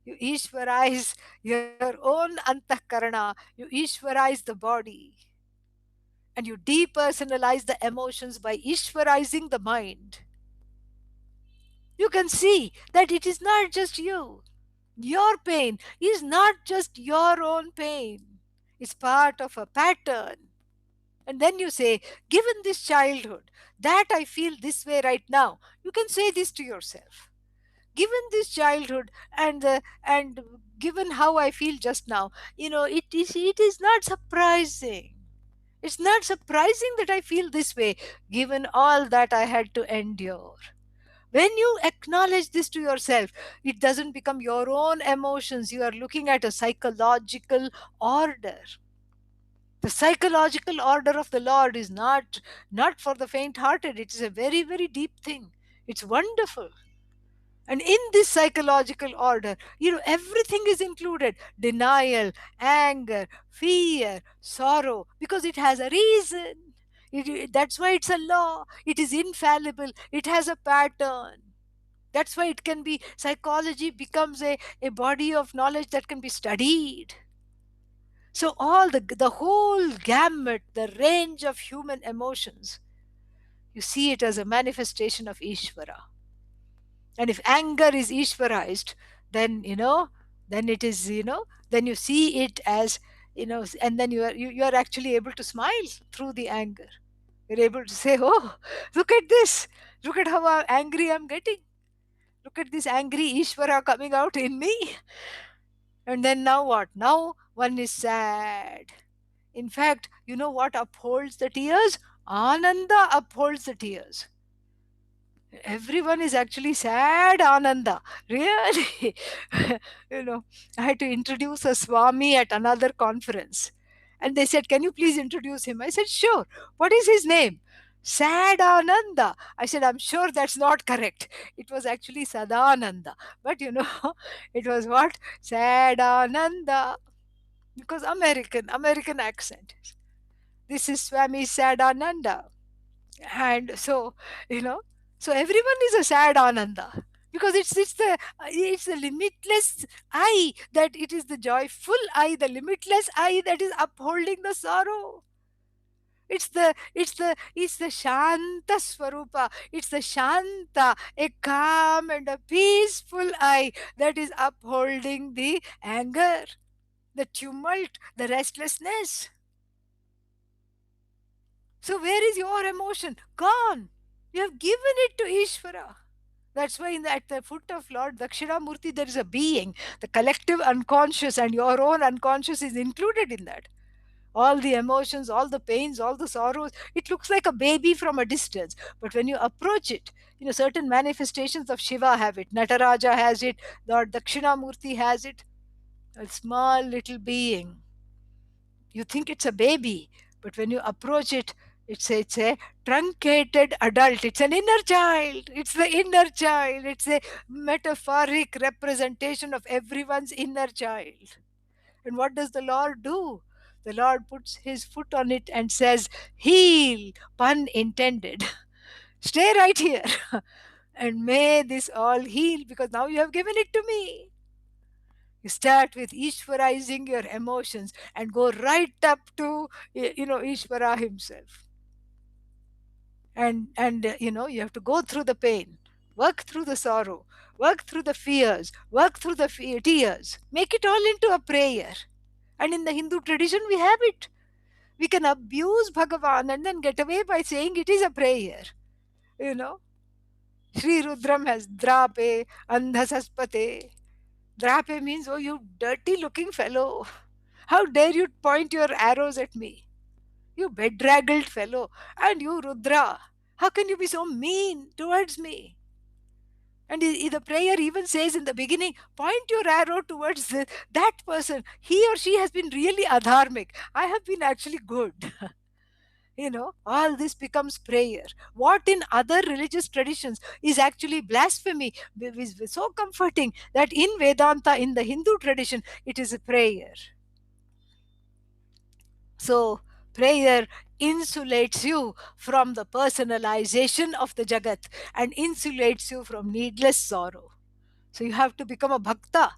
You Ishvarize your own antahkarana. You Ishvarize the body. And you depersonalize the emotions by Ishvarizing the mind. You can see that it is not just you. Your pain is not just your own pain. It's part of a pattern. And then you say, given this childhood, that I feel this way right now, you can say this to yourself. Given this childhood and given how I feel just now, it is not surprising. It's not surprising that I feel this way, given all that I had to endure. When you acknowledge this to yourself, it doesn't become your own emotions. You are looking at a psychological order. The psychological order of the Lord is not for the faint hearted. It is a very, very deep thing. It's wonderful. And in this psychological order, everything is included: denial, anger, fear, sorrow, because it has a reason. That's why it's a law. It is infallible. It has a pattern. That's why it can be, psychology becomes a body of knowledge that can be studied. So all the whole gamut, the range of human emotions, you see it as a manifestation of Ishvara. And if anger is Ishvarized, then then it is, then you see it as, and then you are actually able to smile through the anger. You're able to say, oh, look at this. Look at how angry I'm getting. Look at this angry Ishvara coming out in me. And then now what? Now one is sad. In fact, you know what upholds the tears? Ananda upholds the tears. Everyone is actually sad Ananda. Really? you know, I had to introduce a Swami at another conference. And they said, can you please introduce him? I said, sure. What is his name? Sad Ananda. I said, I'm sure that's not correct. It was actually Sadananda. But it was what? Sad Ananda. Because American accent. This is Swami Sadananda. And so, you know, so everyone is a sad Ananda. Because it's the limitless I, that it is the joyful I, the limitless I that is upholding the sorrow. It's the Shanta Swarupa. It's the Shanta, a calm and a peaceful I that is upholding the anger, the tumult, the restlessness. So where is your emotion? Gone. You have given it to Ishvara. That's why at the foot of Lord Dakshinamurti there is a being. The collective unconscious and your own unconscious is included in that. All the emotions, all the pains, all the sorrows. It looks like a baby from a distance. But when you approach it, certain manifestations of Shiva have it. Nataraja has it. Lord Dakshinamurti has it. A small little being. You think it's a baby, but when you approach it, it's a truncated adult. It's an inner child. It's the inner child. It's a metaphoric representation of everyone's inner child. And what does the Lord do? The Lord puts his foot on it and says, heal, pun intended. Stay right here. And may this all heal, because now you have given it to me. You start with Ishvarizing your emotions and go right up to Ishvara himself. And you have to go through the pain. Work through the sorrow, work through the fears, work through the tears. Make it all into a prayer. And in the Hindu tradition, we have it. We can abuse Bhagavan and then get away by saying it is a prayer. You know, Sri Rudram has drape, andhasaspate. Drape means, oh, you dirty looking fellow. How dare you point your arrows at me? You bedraggled fellow. And you, Rudra, how can you be so mean towards me? And the prayer even says in the beginning, point your arrow towards that person. He or she has been really adharmic. I have been actually good. All this becomes prayer. What in other religious traditions is actually blasphemy is so comforting that in Vedanta, in the Hindu tradition, it is a prayer. So, prayer insulates you from the personalization of the Jagat and insulates you from needless sorrow. So, you have to become a bhakta.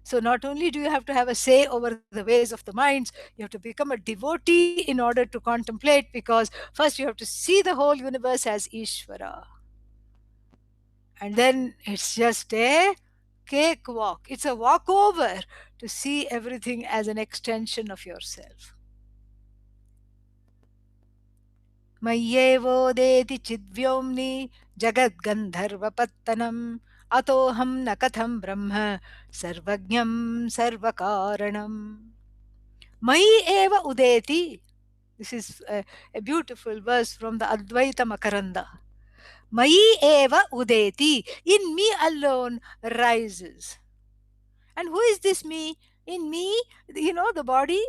So, not only do you have to have a say over the ways of the minds, you have to become a devotee in order to contemplate, because first you have to see the whole universe as Ishvara. And then it's just a cakewalk, it's a walkover to see everything as an extension of yourself. मय्येवोदेति चिद्व्योम्नि जगद्गन्धर्वपत्तनम् अतोऽहं न कथं ब्रह्म सर्वज्ञं सर्वकारणम्. Mayi eva udeti. This is a beautiful verse from the Advaita Makaranda. Mayi eva udeti. In me alone rises. And who is this me? In me, the body.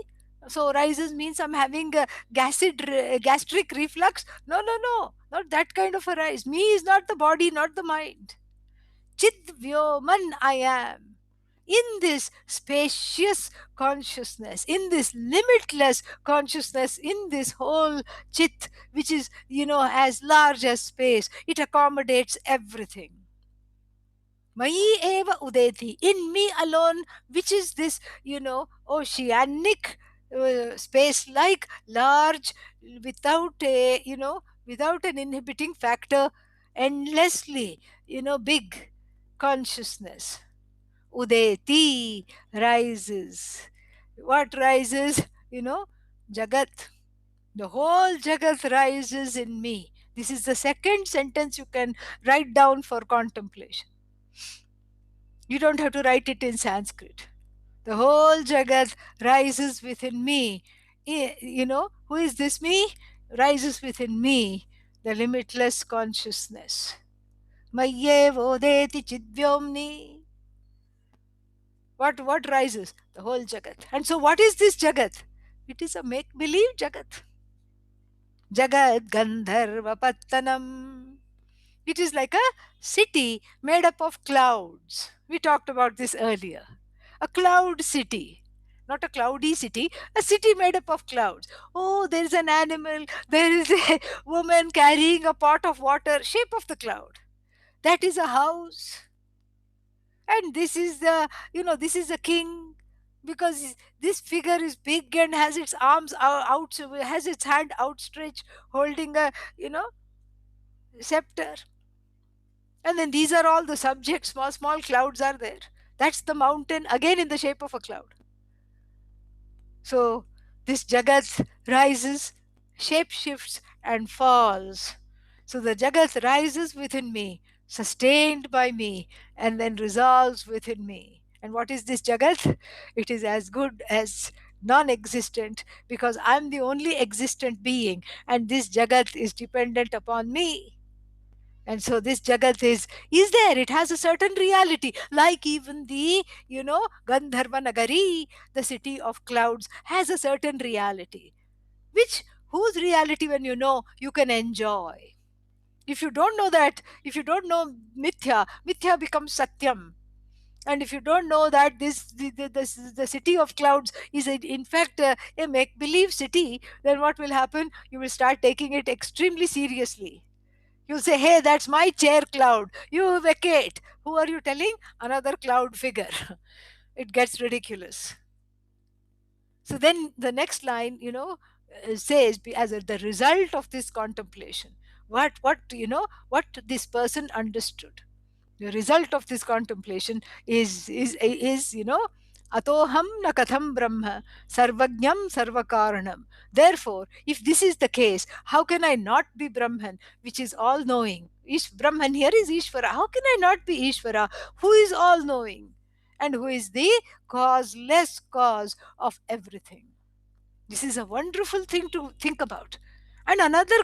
So rises means I'm having a gastric reflux. No, no, no. Not that kind of a rise. Me is not the body, not the mind. Chit Vyoman I am. In this spacious consciousness, in this limitless consciousness, in this whole chit, which is, as large as space, it accommodates everything. Mayi eva udeti, in me alone, which is this, oceanic, space like, large, without without an inhibiting factor, endlessly, big consciousness. Udeti rises. What rises? Jagat. The whole Jagat rises in me. This is the second sentence you can write down for contemplation. You don't have to write it in Sanskrit. The whole Jagat rises within me. Who is this me? Rises within me, the limitless consciousness. Mayyev odeti chidvyomni. What rises? The whole Jagat. And so what is this Jagat? It is a make-believe Jagat. Jagat Gandharva Pattanam. It is like a city made up of clouds. We talked about this earlier. A cloud city. Not a cloudy city, a city made up of clouds. Oh, there is an animal, there is a woman carrying a pot of water, shape of the cloud. That is a house. And this is this is a king, because this figure is big and has its arms out, has its hand outstretched holding a scepter. And then these are all the subjects. Small small clouds are there. That's the mountain, again in the shape of a cloud. So this Jagat rises, shape shifts and falls. So the Jagat rises within me, sustained by me, and then resolves within me. And what is this Jagat? It is as good as non-existent, because I'm the only existent being, and this Jagat is dependent upon me. And so this Jagat is there. It has a certain reality, like even the Gandharva Nagari, the city of clouds, has a certain reality, whose reality, when you can enjoy. If you don't know that, if you don't know Mithya becomes Satyam. And if you don't know that the city of clouds is in fact a make-believe city, then what will happen? You will start taking it extremely seriously. You'll say, hey, that's my chair cloud. You vacate. Who are you telling? Another cloud figure. It gets ridiculous. So then the next line, says, as the result of this contemplation, what this person understood. The result of this contemplation is atoham na katham brahma sarvajnam sarvakaranam. Therefore, if this is the case, how can I not be Brahman, which is all knowing? Brahman here is Ishvara. How can I not be Ishvara, who is all knowing and who is the causeless cause of everything? This is a wonderful thing to think about. And another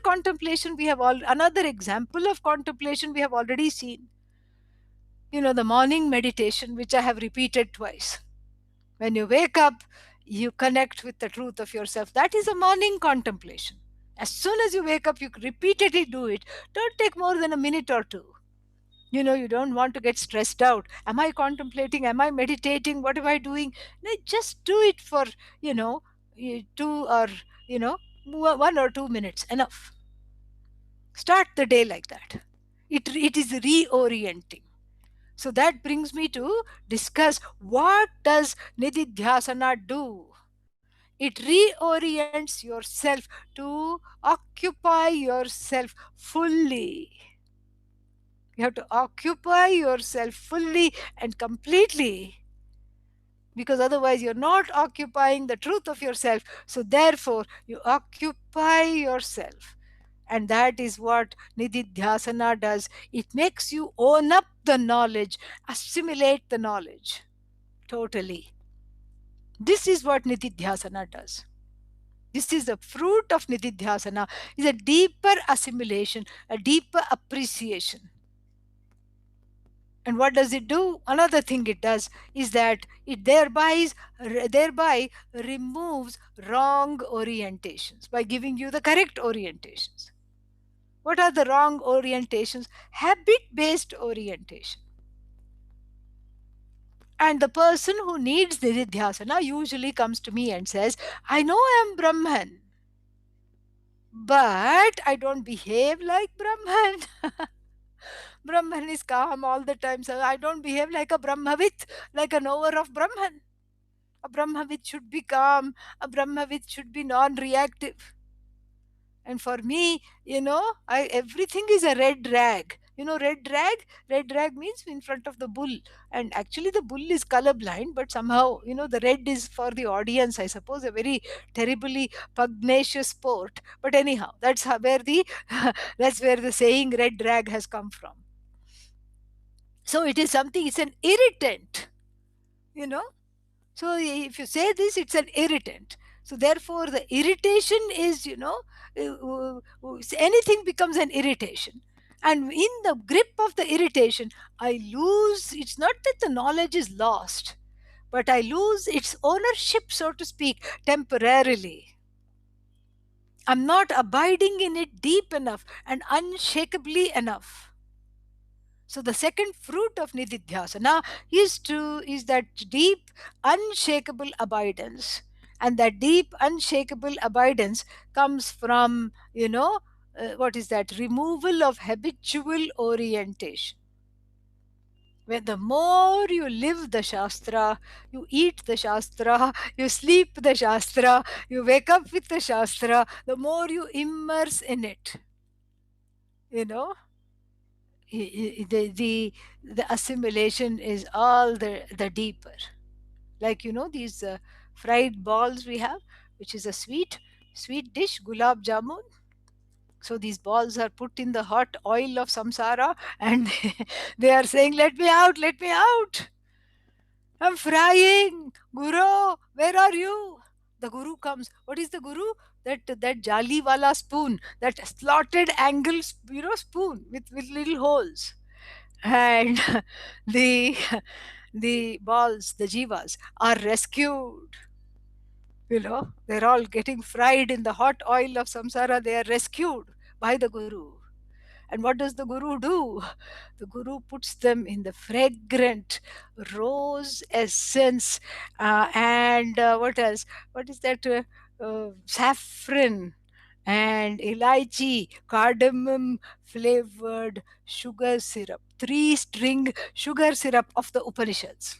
example of contemplation we have already seen. The morning meditation, which I have repeated twice. When you wake up, you connect with the truth of yourself. That is a morning contemplation. As soon as you wake up, you repeatedly do it. Don't take more than a minute or two. You don't want to get stressed out. Am I contemplating? Am I meditating? What am I doing? No, just do it for, you know, 2 or, you know, 1 or 2 minutes. Enough. Start the day like that. It is reorienting. So that brings me to discuss, what does Nididhyasana do? It reorients yourself to occupy yourself fully. You have to occupy yourself fully and completely, because otherwise you're not occupying the truth of yourself. So therefore you occupy yourself. And that is what Nididhyasana does. It makes you own up the knowledge, assimilate the knowledge totally. This is what Nididhyasana does. This is the fruit of Nididhyasana, is a deeper assimilation, a deeper appreciation. And what does it do? Another thing it does is that it thereby removes wrong orientations by giving you the correct orientations. What are the wrong orientations? Habit-based orientation. And the person who needs Nididhyasana usually comes to me and says, I know I am Brahman, but I don't behave like Brahman. Brahman is calm all the time, so I don't behave like a Brahmavit, like a knower of Brahman. A Brahmavit should be calm, a Brahmavit should be non-reactive. And for me, everything is a red rag. Red rag? Red rag means in front of the bull. And actually the bull is colorblind, but somehow, the red is for the audience, I suppose, a very terribly pugnacious sport. But anyhow, that's where the saying red rag has come from. So it's an irritant, you know. So if you say this, it's an irritant. So therefore, the irritation is, anything becomes an irritation. And in the grip of the irritation, I lose, it's not that the knowledge is lost, but I lose its ownership, so to speak, temporarily. I'm not abiding in it deep enough and unshakably enough. So the second fruit of Nididhyasana is that deep, unshakable abidance. And that deep, unshakable abidance comes from, what is that? Removal of habitual orientation. When the more you live the Shastra, you eat the Shastra, you sleep the Shastra, you wake up with the Shastra, the more you immerse in it. The assimilation is all the deeper. Like these fried balls we have, which is a sweet dish, gulab jamun. So these balls are put in the hot oil of samsara, and they are saying, let me out, let me out, I'm frying, Guru, where are you? The Guru comes. What is the Guru? That jali wala spoon, that slotted angle spoon with little holes. And the the balls, the jivas, are rescued. They're all getting fried in the hot oil of samsara. They are rescued by the Guru. And what does the Guru do? The Guru puts them in the fragrant rose essence, and what else? What is that? Saffron and elaichi, cardamom flavored sugar syrup, 3-string sugar syrup of the Upanishads.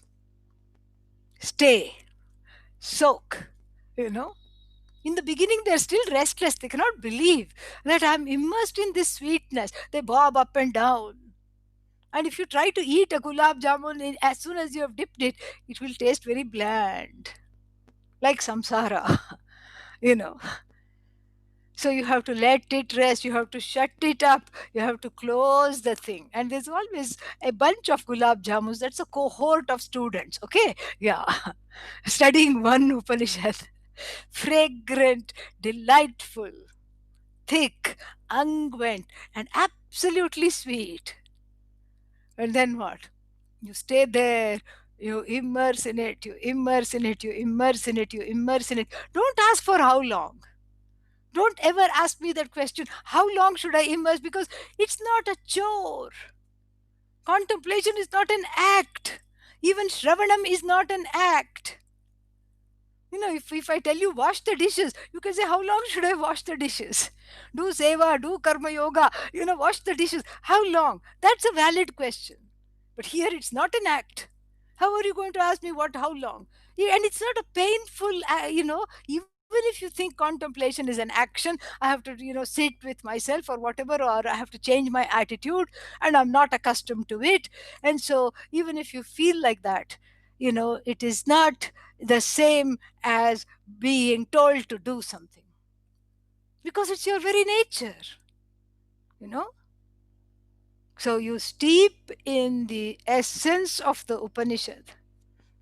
Stay, soak, In the beginning, they're still restless. They cannot believe that I'm immersed in this sweetness. They bob up and down. And if you try to eat a gulab jamun, as soon as you have dipped it, it will taste very bland, like samsara, you know. So you have to let it rest, you have to shut it up, you have to close the thing. And there's always a bunch of gulab jamuns. That's a cohort of students, okay? Yeah. Studying one Upanishad. Fragrant, delightful, thick, unguent, and absolutely sweet. And then what? You stay there, you immerse in it, you immerse in it, you immerse in it, you immerse in it. Don't ask for how long. Don't ever ask me that question, how long should I immerse? Because it's not a chore. Contemplation is not an act. Even Shravanam is not an act. If I tell you wash the dishes, you can say, how long should I wash the dishes? Do seva, do karma yoga, wash the dishes. How long? That's a valid question. But here it's not an act. How are you going to ask me how long? And it's not a painful, even if you think contemplation is an action, I have to, sit with myself or whatever, or I have to change my attitude and I'm not accustomed to it. And so even if you feel like that, it is not the same as being told to do something, because it's your very nature, you know. So you steep in the essence of the Upanishad,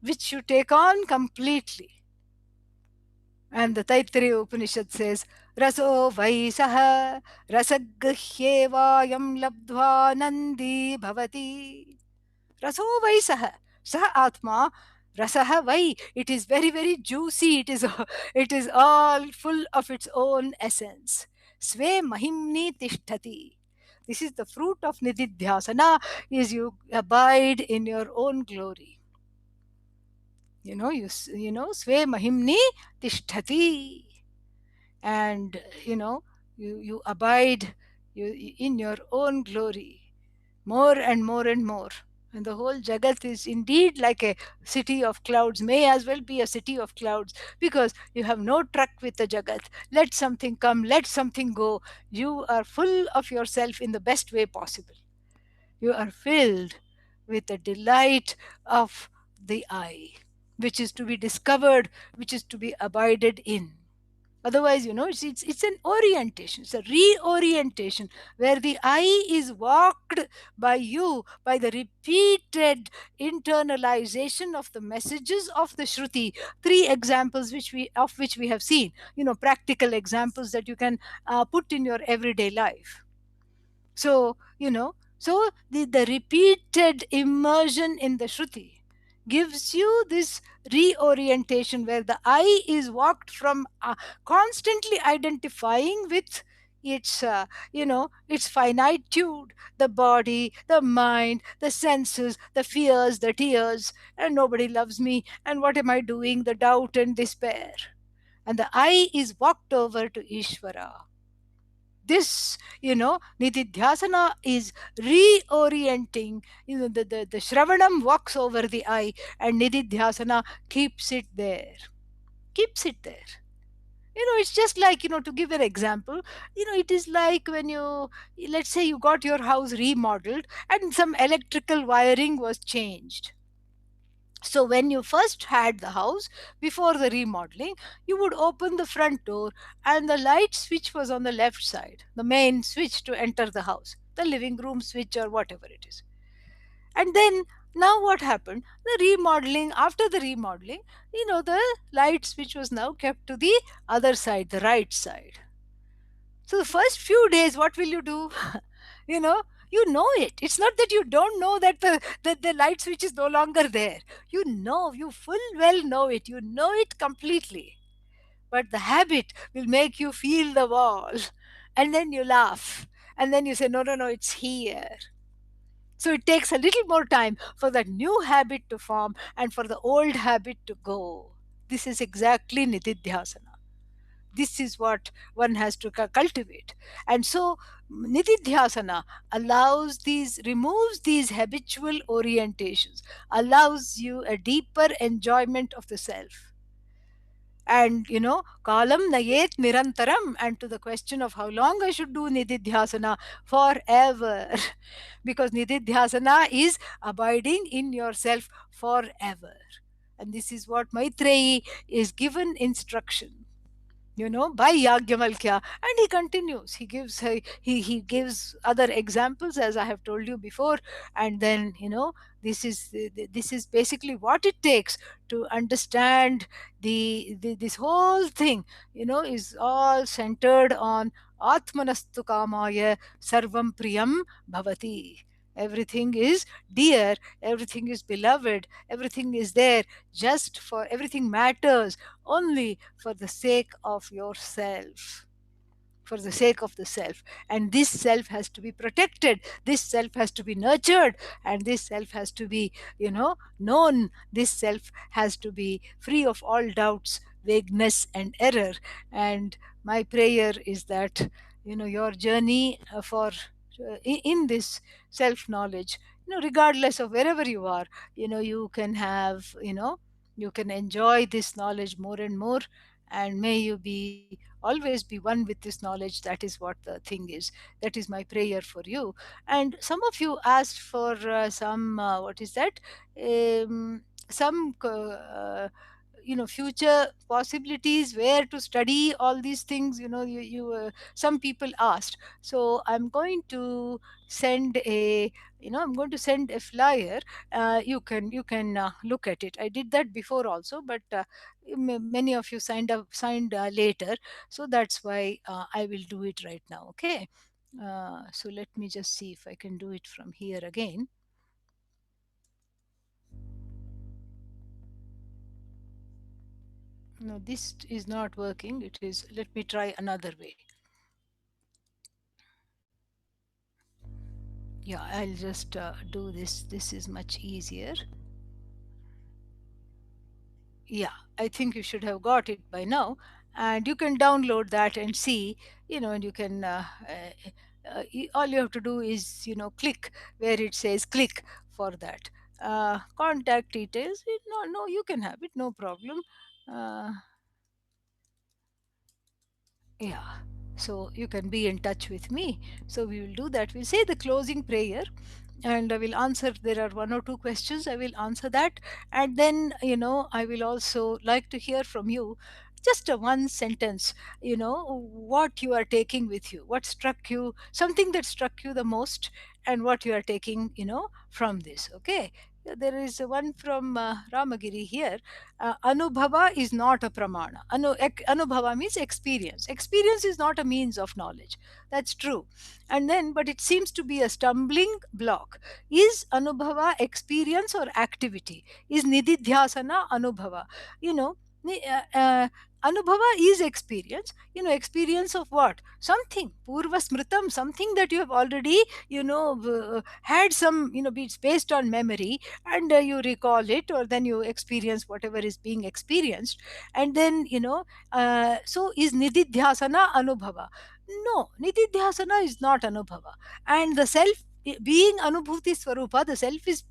which you take on completely. And the Taittiriya Upanishad says, Raso Vaisaha Rasagrhyevayam Labdva Nandi Bhavati. Raso Vaisaha. Saha Atma. Rasaha Vai. It is very, very juicy. It is all full of its own essence. Sve Mahimni Tishtati. This is the fruit of Nididhyasana, is you abide in your own glory. Sve Mahimni Tishtati. And you abide in your own glory more and more and more. And the whole jagat is indeed like a city of clouds, may as well be a city of clouds, because you have no truck with the jagat. Let something come, let something go. You are full of yourself in the best way possible. You are filled with the delight of the eye, which is to be discovered, which is to be abided in. Otherwise, it's an orientation, it's a reorientation, where the eye is walked by you by the repeated internalization of the messages of the Shruti. Three examples which we have seen, practical examples that you can put in your everyday life. So, the repeated immersion in the Shruti gives you this reorientation, where the eye is walked from constantly identifying with its finitude, the body, the mind, the senses, the fears, the tears, and nobody loves me, and what am I doing, the doubt and despair. And the eye is walked over to Ishvara. This, nitidhyasana is reorienting. The shravanam walks over the eye, and nitidhyasana keeps it there. Keeps it there. It's just like, to give an example, it is like when let's say you got your house remodeled and some electrical wiring was changed. So when you first had the house, before the remodeling, you would open the front door, and the light switch was on the left side, the main switch to enter the house, the living room switch or whatever it is. And then now what happened? After the remodeling, the light switch was now kept to the other side, the right side. So the first few days, what will you do? you know, you know it. It's not that you don't know that the light switch is no longer there. You full well know it. You know it completely. But the habit will make you feel the wall. And then you laugh. And then you say, no, no, no, it's here. So it takes a little more time for that new habit to form and for the old habit to go. This is exactly Nitidhyasana. This is what one has to cultivate. And so Nitidhyasana removes these habitual orientations, allows you a deeper enjoyment of the self. And kalam nayet nirantaram, and to the question of how long I should do nididhyasana, forever. Because nididhyasana is abiding in yourself forever. And this is what Maitreyi is given instruction, by Yagyavalkya. And he continues, he gives other examples, as I have told you before. And then this is basically what it takes to understand this whole thing, is all centered on atmanastu kamaya sarvam priyam bhavati. Everything is dear, everything is beloved, everything is there, just for everything matters only for the sake of yourself, for the sake of the self. And this self has to be protected, this self has to be nurtured, and this self has to be known. This self has to be free of all doubts, vagueness, and error. And my prayer is that your journey for in this self knowledge, regardless of wherever you are, you can have, you can enjoy this knowledge more and more. And may you be always be one with this knowledge. That is what the thing is. That is my prayer for you. And some of you asked for some what is that, some future possibilities where to study all these things. Some people asked, so I'm going to send a flyer. You can look at it. I did that before also, but many of you signed later, so that's why I will do it right now. Okay. So let me just see if I can do it from here again. No, this is not working. It is, let me try another way. Yeah, I'll just do this. This is much easier. Yeah, I think you should have got it by now. And you can download that and see, and you can all you have to do is click where it says click for that. Contact details, no, you can have it, no problem. uh, yeah, so you can be in touch with me. So we will do that. We'll say the closing prayer, and I will answer. There are one or two questions, I will answer that. And then I will also like to hear from you, just a one sentence, what you are taking with you, what struck you, something that struck you the most, and what you are taking from this. Okay. There is one from Ramagiri here. Anubhava is not a pramana. Anubhava means experience. Experience is not a means of knowledge. That's true. And then, but it seems to be a stumbling block. Is anubhava experience or activity? Is nididhyasana anubhava? You know, ni- uh, uh, Anubhava is experience. Experience of what? Something. Purva smritam, something that you have already, had some, it's based on memory, and you recall it, or then you experience whatever is being experienced. And then, so is nididhyasana anubhava? No, nididhyasana is not anubhava. And the self being anubhuti swarupa, the self is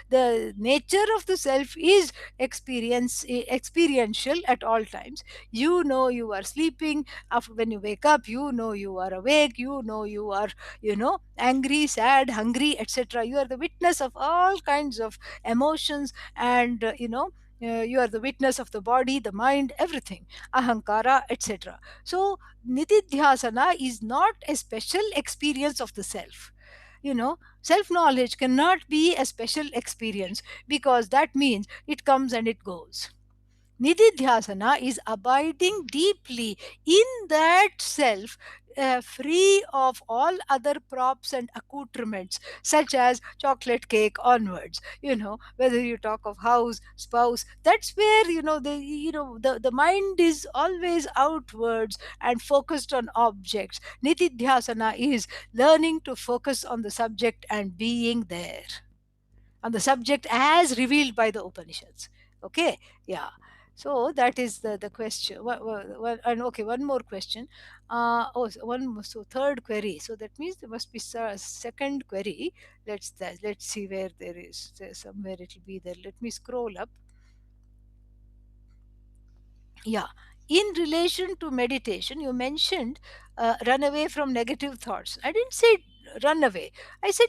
the nature of the self is experiential at all times. You are sleeping. After, when you wake up, you are awake. You are angry, sad, hungry, etc. You are the witness of all kinds of emotions. And you are the witness of the body, the mind, everything, ahankara, etc. So nididhyasana is not a special experience of the self. Self knowledge cannot be a special experience, because that means it comes and it goes. Nididhyasana is abiding deeply in that self, free of all other props and accoutrements, such as chocolate cake onwards. Whether you talk of house, spouse, that's where the mind is always outwards and focused on objects. Nididhyasana is learning to focus on the subject and being there, on the subject as revealed by the Upanishads. Okay, yeah. So that is the question. And okay, one more question. So third query. So that means there must be second query. Let's see where there is. Somewhere it will be there. Let me scroll up. Yeah. In relation to meditation, you mentioned run away from negative thoughts. I didn't say run away. I said,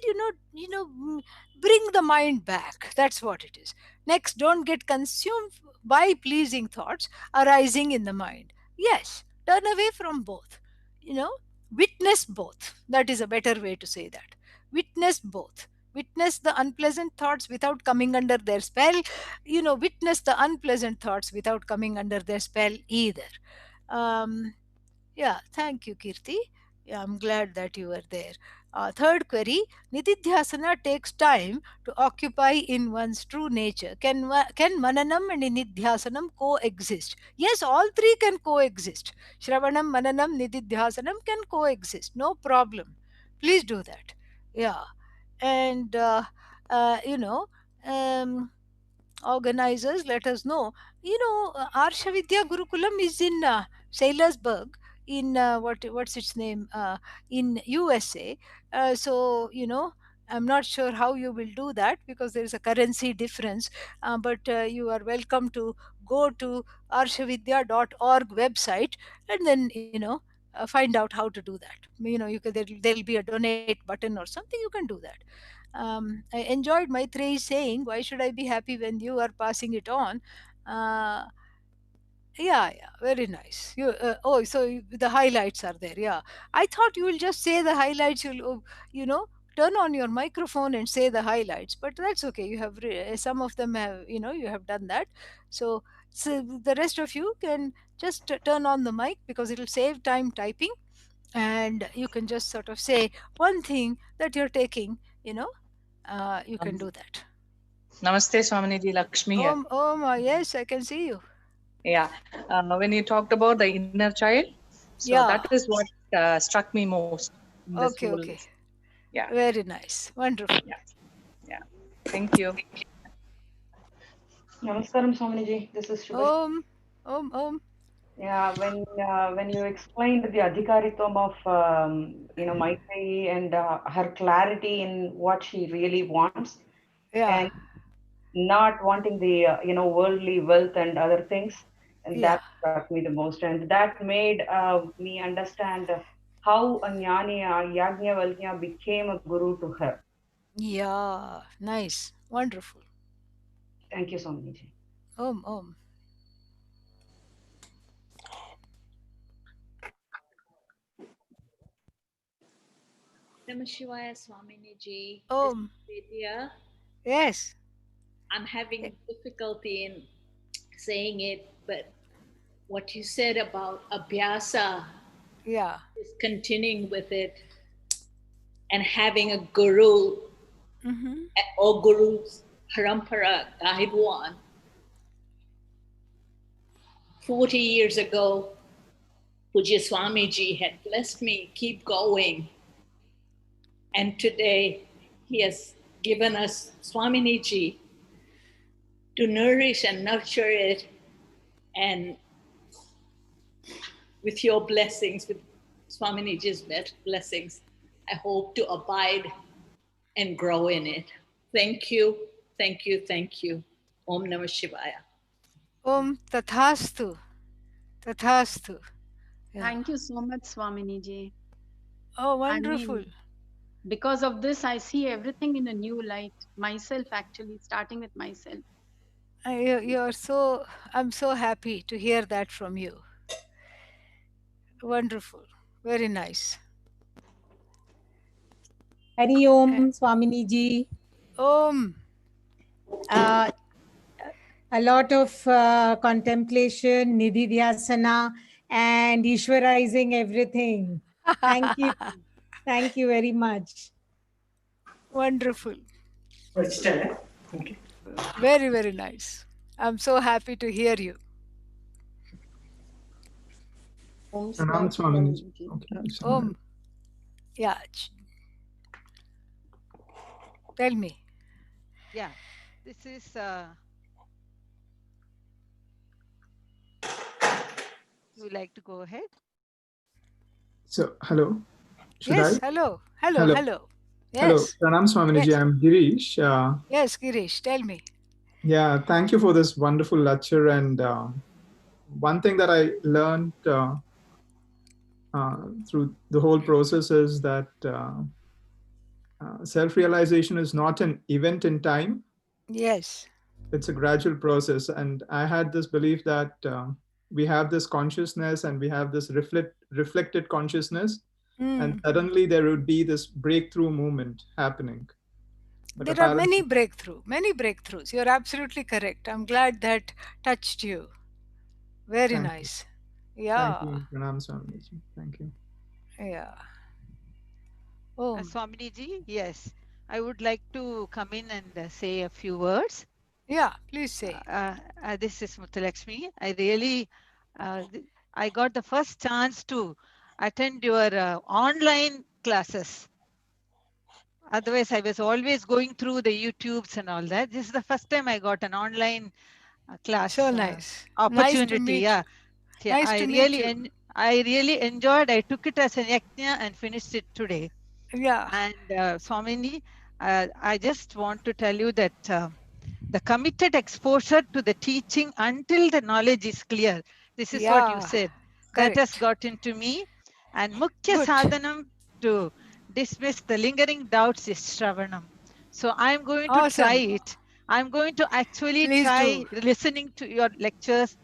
bring the mind back. That's what it is. Next, don't get consumed by pleasing thoughts arising in the mind. Yes, turn away from both. You know, witness both. That is a better way to say that. Witness both. Witness the unpleasant thoughts without coming under their spell. Witness the unpleasant thoughts without coming under their spell either. um, yeah, thank you, Kirti. Yeah, I'm glad that you were there. Third query: Nididhyasana takes time to occupy in one's true nature. Can Mananam and Nididhyasanam coexist? Yes, all three can coexist. Shravanam, Mananam, Nididhyasanam can coexist. No problem. Please do that. Yeah. And, uh, you know, um, organizers, let us know. Arsha Vidya Gurukulam is in Saylorsburg, in what's its name, in USA. So I'm not sure how you will do that because there is a currency difference. But you are welcome to go to arshavidya.org website, and then find out how to do that. You could, there'll be a donate button or something. You can do that. I enjoyed Maitreyi saying, "Why should I be happy when you are passing it on?" Uh, yeah, yeah, very nice. The highlights are there. Yeah, I thought you will just say the highlights. Turn on your microphone and say the highlights. But that's okay. You have some of them have you have done that. So the rest of you can just turn on the mic because it'll save time typing, and you can just sort of say one thing that you're taking. You can do that. Namaste, Swaminiji. Lakshmi here. Yes, I can see you. Yeah. When you talked about the inner child, so that Yeah. is what struck me most in this Okay, whole. okay. Yeah. Very nice. Wonderful. Yeah. Yeah. Thank you. Namaskaram, Swaminiji. This is Shubha. Om. Yeah, when you explained the adhikaritvam of Maitreyi and her clarity in what she really wants, Yeah. and not wanting the worldly wealth and other things, and Yeah. that struck me the most, and that made me understand how a jnani Yajnavalkya became a guru to her. Yeah. Nice. Wonderful. Thank you, Swaminiji. Om. Namah Shivaya Swamini Ji. This is Om. Vidya. Yes. I'm having difficulty in saying it, but what you said about abhyasa Yeah. is continuing with it and having a guru Mm-hmm. or guru's parampara guide one. 40 years ago, Pujya Swamiji had blessed me, keep going. And today he has given us Swaminiji to nourish and nurture it, and with your blessings, with Swaminiji's blessings, I hope to abide and grow in it. Thank you. Om Namah Shivaya. Om Tathastu. Tathastu. Yeah. Thank you so much, Swaminiji. Oh, I wonderful. mean, because of this, I see everything in a new light. Myself, actually, starting with myself. I'm so happy to hear that from you. Wonderful. Very nice. Hari Om, Swamini ji. Om. A lot of contemplation, nididhyasana, and Ishwarizing everything. Thank you. Thank you very much. Wonderful. Okay. Very, very nice. I'm so happy to hear you. Om Pranam, Swamini. Okay, Om. Yeah. Tell me. Yeah, this is. Would you like to go ahead? So, hello. Should Yes, I? hello. Hello. Yes. Hello, Pranam Swaminiji. Yes. I'm Girish. Yes, Girish, tell me. Yeah, thank you for this wonderful lecture and one thing that I learned through the whole process is that self-realization is not an event in time. Yes. It's a gradual process. And I had this belief that we have this consciousness and we have this reflected consciousness. And suddenly there would be this breakthrough movement happening. But There are many breakthroughs. You're absolutely correct. I'm glad that touched you. Very Thank nice. you. Yeah. Thank you, Pranam Swamiji. Thank you. Yeah. Oh, Swaminiji, yes, I would like to come in and say a few words. yeah, please say. This is Muthulakshmi. I got the first chance to attend your online classes. Otherwise, I was always going through the YouTubes and all that. This is the first time I got an online class So nice. opportunity. Nice to meet you. Yeah, Nice to meet you. I really enjoyed. I took it as an yajna and finished it today. Yeah. And Swamini, I just want to tell you that the committed exposure to the teaching until the knowledge is clear. This is what you said. Correct. That has got into me. And mukhya Good. sadhanam to dismiss the lingering doubts is Shravanam. So I'm going to Awesome. try it. I'm going to actually Please try do. listening to your lectures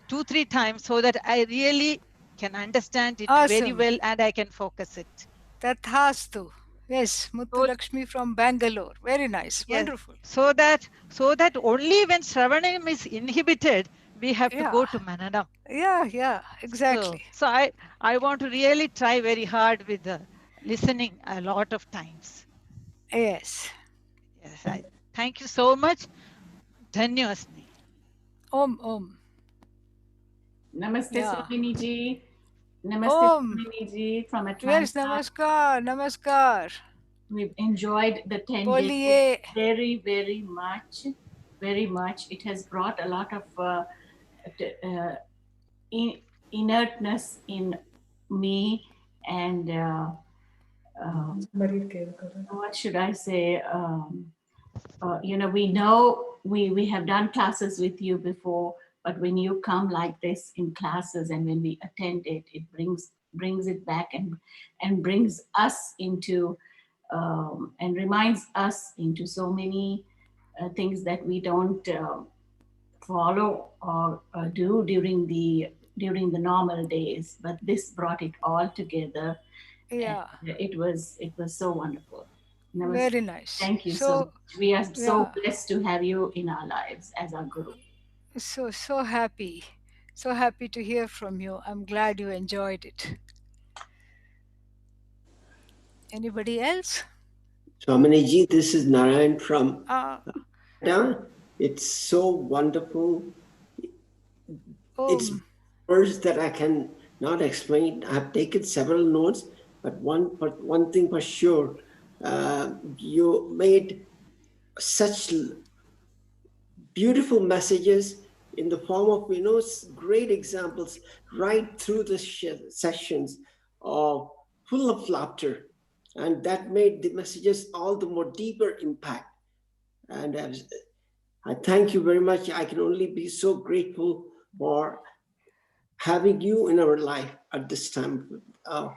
2-3 times so that I really can understand it very Awesome. well and I can focus it. Tathastu. Yes, Muthulakshmi from Bangalore. Very nice. Yes. Wonderful. So that only when Shravanam is inhibited, we have to go to Mananam. Yeah, exactly. So I want to really try very hard with the listening a lot of times. Yes. Yes. Thank you so much. Dhanyavasmi. Om. Namaste, Swaminiji. Namaste, Swaminiji from Atlanta. Yes, namaskar. We've enjoyed the 10 Boliye. days very, very much. Very much. It has brought a lot of inertness in me and what should I say? We know we have done classes with you before, but when you come like this in classes and when we attend it, it brings it back and brings us into and reminds us into so many things that we don't follow or do during the normal days. But this brought it all together. Yeah. It was so wonderful. Very nice. Thank you so much. We are so blessed to have you in our lives as our guru. So happy. So happy to hear from you. I'm glad you enjoyed it. Anybody else? Swaminiji, this is Narayan from Canada. It's so wonderful. It's words that I can not explain. I've taken several notes, but one thing for sure, you made such beautiful messages in the form of, great examples right through the sessions, full of laughter. And that made the messages all the more deeper impact. And I thank you very much. I can only be so grateful for having you in our life at this time of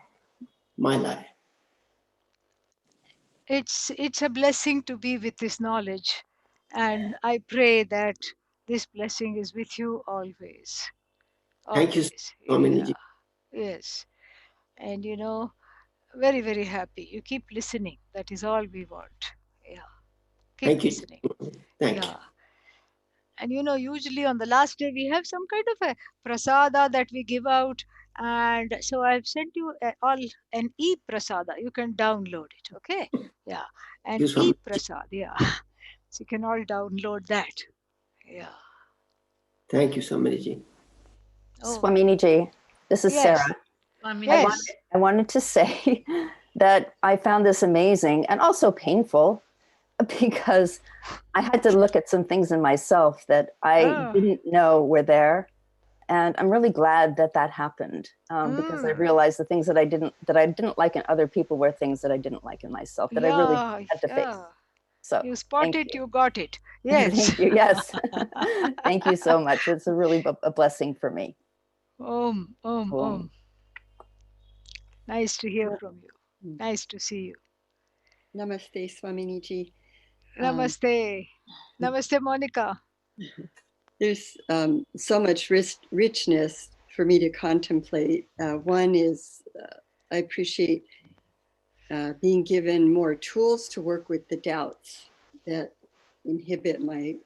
my life. It's a blessing to be with this knowledge. And I pray that this blessing is with you always. Thank you, Swamini. Yes. And very, very happy. You keep listening. That is all we want. Yeah. Keep listening. Thank you. And usually on the last day we have some kind of a prasada that we give out. And so I've sent you an e-prasada. You can download it. Okay. Yeah. An e-prasad. Yeah. So you can all download that. Yeah. Thank you, Swaminiji. Swaminiji, this is Sarah. Yes. I wanted to say that I found this amazing and also painful because I had to look at some things in myself that I didn't know were there. And I'm really glad that happened because I realized the things that I didn't like in other people were things that I didn't like in myself that I really had to face. So You thank spotted, you. you got it. Yes. Thank you. Yes. Thank you so much. It's a really a blessing for me. Om. Om. Nice to hear from you. Nice to see you. Namaste, Swaminiji. Namaste. Namaste, Monica. There's so much richness for me to contemplate. One is I appreciate being given more tools to work with the doubts that inhibit my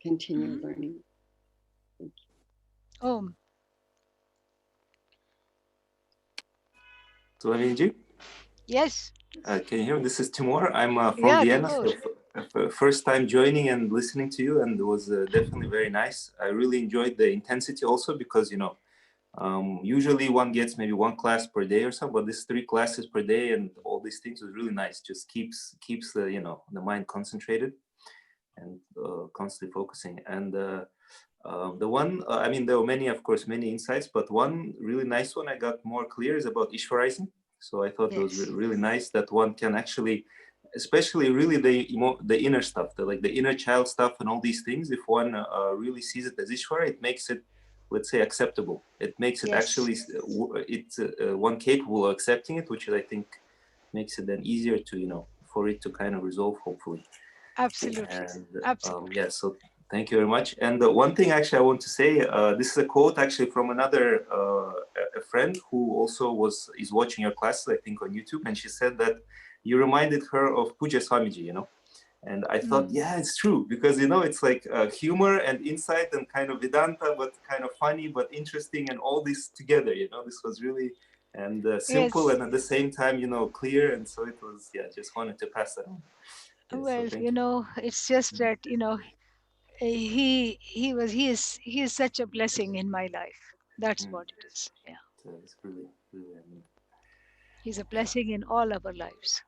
continued learning. Thank you. Om. Swamiji? Yes. Can you hear me? This is Timur. I'm from Vienna. So first time joining and listening to you, and it was definitely very nice. I really enjoyed the intensity also because, you know, usually one gets maybe one class per day or something, but this 3 classes per day and all these things was really nice. Just keeps the, you know, the mind concentrated and constantly focusing. And the one, I mean, there were many, of course, many insights, but one really nice one I got more clear is about Ishwarizing. So I thought it was really nice that one can actually, especially really the inner stuff, the inner child stuff and all these things, if one really sees it as Ishvara, it makes it, let's say, acceptable. It makes it actually, it's one capable of accepting it, which I think makes it then easier to, you know, for it to kind of resolve, hopefully. Absolutely. And, Absolutely. yeah, so thank you very much. And one thing actually I want to say, this is a quote actually from another a friend who also is watching your classes, I think, on YouTube, and she said that you reminded her of Pujya Swamiji, you know. And I thought, yeah, it's true, because, you know, it's like humor and insight and kind of Vedanta, but kind of funny, but interesting, and all this together, you know. This was really and simple and at the same time, you know, clear. And so it was, yeah, just wanted to pass that on. Yeah, Well, so you know, it's just that, you know, he is such a blessing in my life. That's what it is. Yeah. It's really, I mean, he's a blessing in all our lives.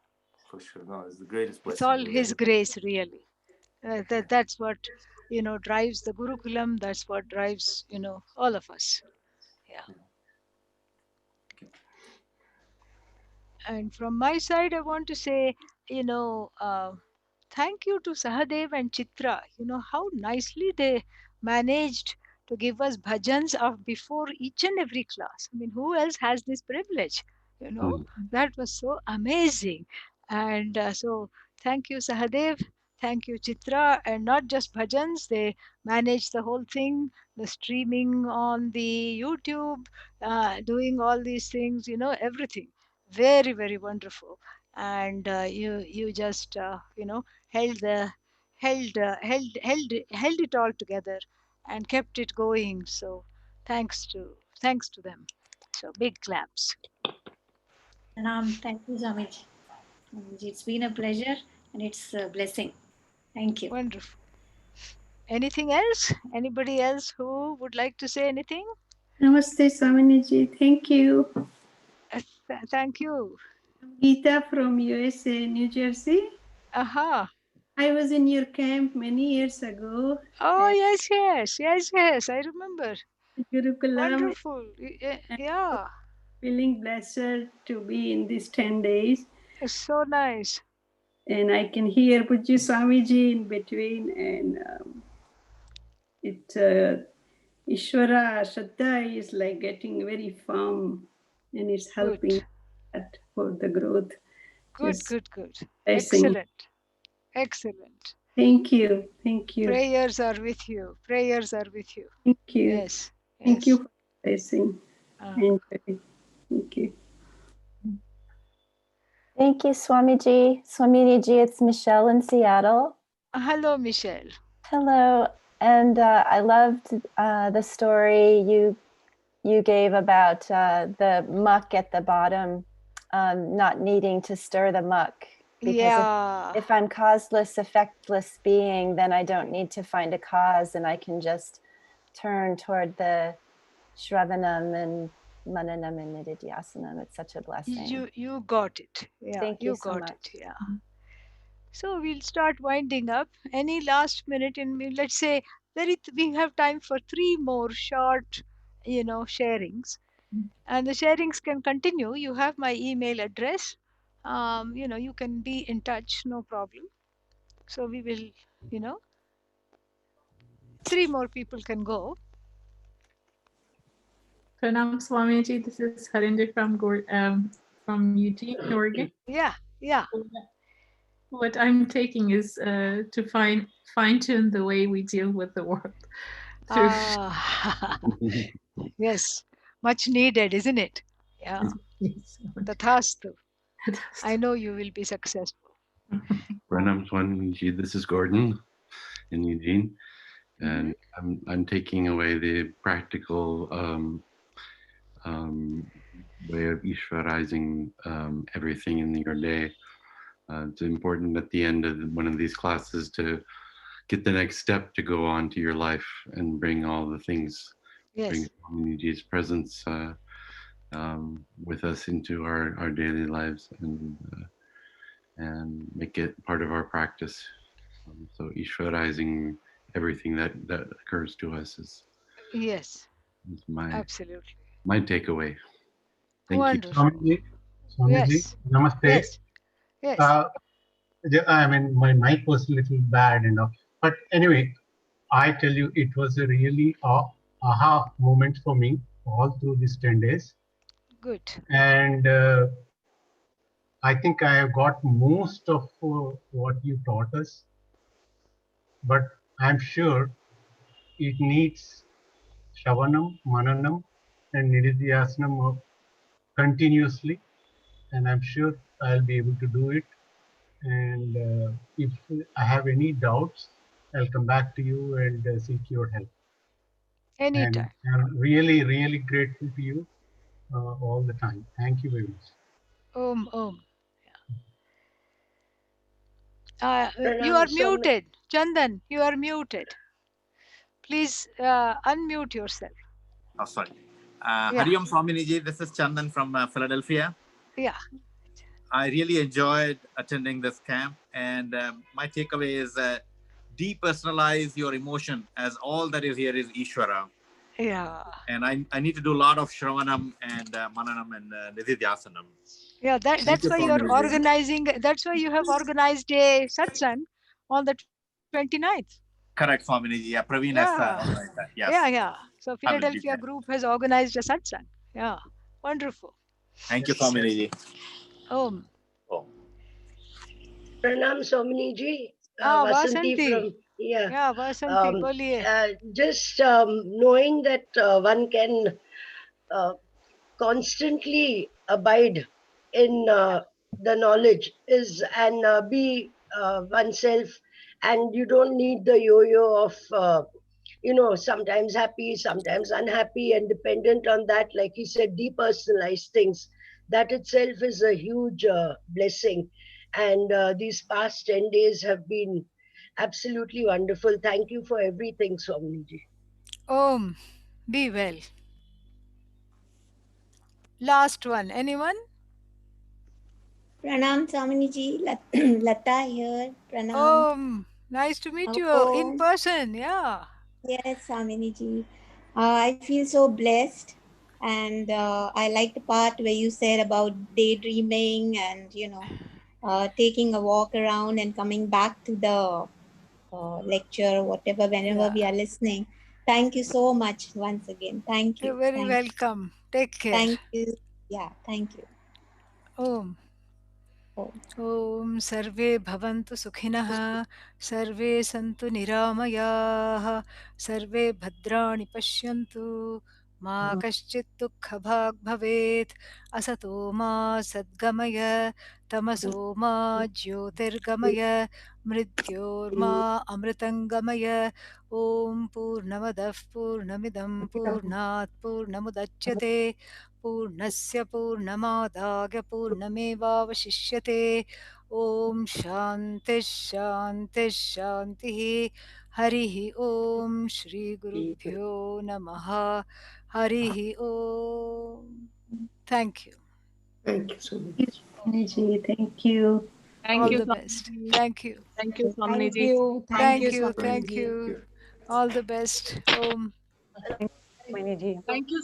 For sure. No, it's the greatest blessing. It's all his grace, really. That's what, you know, drives the Gurukulam. That's what drives, you know, all of us. Yeah. And from my side, I want to say, you know, thank you to Sahadev and Chitra. You know how nicely they managed to give us bhajans before each and every class. I mean, who else has this privilege? You know, that was so amazing. And so thank you, Sahadev. Thank you, Chitra. And not just bhajans, they managed the whole thing, the streaming on the YouTube, doing all these things, you know, everything. Very, very wonderful. And you just, you know, held it all together and kept it going. So thanks to them. So big claps. Thank you, Swamiji. It's been a pleasure and it's a blessing. Thank you. Wonderful. Anything else? Anybody else who would like to say anything? Namaste, Swaminiji. Thank you. Thank you. Geeta from USA, New Jersey. Aha. I was in your camp many years ago. Oh, yes. I remember. Gurukulam. Wonderful. Yeah. Feeling blessed to be in these 10 days. It's so nice. And I can hear Pujya Swamiji in between, and Ishvara Shraddha is like getting very firm, and it's helping that for the growth. Good. Excellent. Thank you. Prayers are with you. Thank you. Yes. Thank you for blessing. Thank you. Thank you, Swamiji. Swaminiji, it's Michelle in Seattle. Hello, Michelle. Hello. And I loved the story you gave about the muck at the bottom, not needing to stir the muck. Because if I'm causeless, effectless being, then I don't need to find a cause, and I can just turn toward the Shravanam and Mananam and Nididhyasanam. It's such a blessing. You got it. Yeah, Thank you got so much. it. Yeah. So we'll start winding up. Any last minute let's say we have time for 3 more short, you know, sharings. And the sharings can continue. You have my email address. You know, you can be in touch, no problem. So we will, 3 more people can go. Pranam Swamiji, this is Harinder from Eugene, Oregon. Yeah. What I'm taking is to fine-tune the way we deal with the world. Yes, much needed, isn't it? Yeah. Tathastu. I know you will be successful. Pranam Swamiji, this is Gordon in Eugene, and I'm taking away the practical way of Ishwarizing everything in your day. It's important at the end of one of these classes to get the next step to go on to your life and bring all the things, bring Swamiji's presence with us into our daily lives and make it part of our practice. So Ishwarizing everything that occurs to us is absolutely my takeaway. Thank Wonderful. you. Swamiji, namaste. Yes. I mean, my mic was a little bad, but anyway, I tell you, it was a really aha moment for me all through these 10 days. Good. And I think I have got most of what you taught us, but I'm sure it needs Shravanam, Mananam, and Nididhyasanam continuously, and I'm sure I'll be able to do it. And if I have any doubts, I'll come back to you and seek your help. Anytime. And I'm really, really grateful to you all the time. Thank you very much. Om. You are muted. Chandan, you are muted. Please unmute yourself. Oh, sorry. Hari Om Swaminiji, this is Chandan from Philadelphia. Yeah. I really enjoyed attending this camp, and my takeaway is depersonalize your emotion, as all that is here is Ishvara. Yeah. And I need to do a lot of Shravanam and Mananam and Nididhyasanam. Yeah, that's why you're organizing. That's why you have organized a satsang on the 29th. Correct, Swaminiji. Yeah, Praveen has organized that. Yes. Yeah. So Philadelphia group has organized a satsang. Yeah, wonderful. Thank you, Swaminiji. Om. Pranam Swaminiji. Vasanti from Vasanti, boliye. Just knowing that one can constantly abide in the knowledge and be oneself, and you don't need the yo-yo of sometimes happy, sometimes unhappy, and dependent on that, like he said, depersonalize things. That itself is a huge blessing. And these past 10 days have been absolutely wonderful. Thank you for everything, Swamiji. Om. Be well. Last one. Anyone? Pranam Swaminiji, Lata here. Pranam. Om. Nice to meet you in person. Yeah. Yes, Swaminiji. I feel so blessed. And I like the part where you said about daydreaming and, taking a walk around and coming back to the lecture, whatever, whenever we are listening. Thank you so much once again. Thank you. You're very welcome. Take care. Thank you. Yeah, thank you. Om. Om Sarve Bhavantu Sukhinah, Sarve Santu Niramayaah, Sarve Bhadrani Pashyantu, Ma Kaschit Dukha Bhag Bhavet, Asato Ma Sadgamaya, Tamaso Ma Jyotirgamaya, Mrityor Ma Amritangamaya, Om Purnamadav Purnamidam Purnat Purnamudachyate, Purnasya Purnamadagya Purnamevavashishyate. Om Shanti Shanti Shanti. Harihi Om Shri Gurubhyo Namaha. Harihi Om. Thank you. Thank you so much. Swamiji, thank you. All the best. Thank you. Thank you, Thank Swamiji. you. Thank you. All the best. Om. Thank you.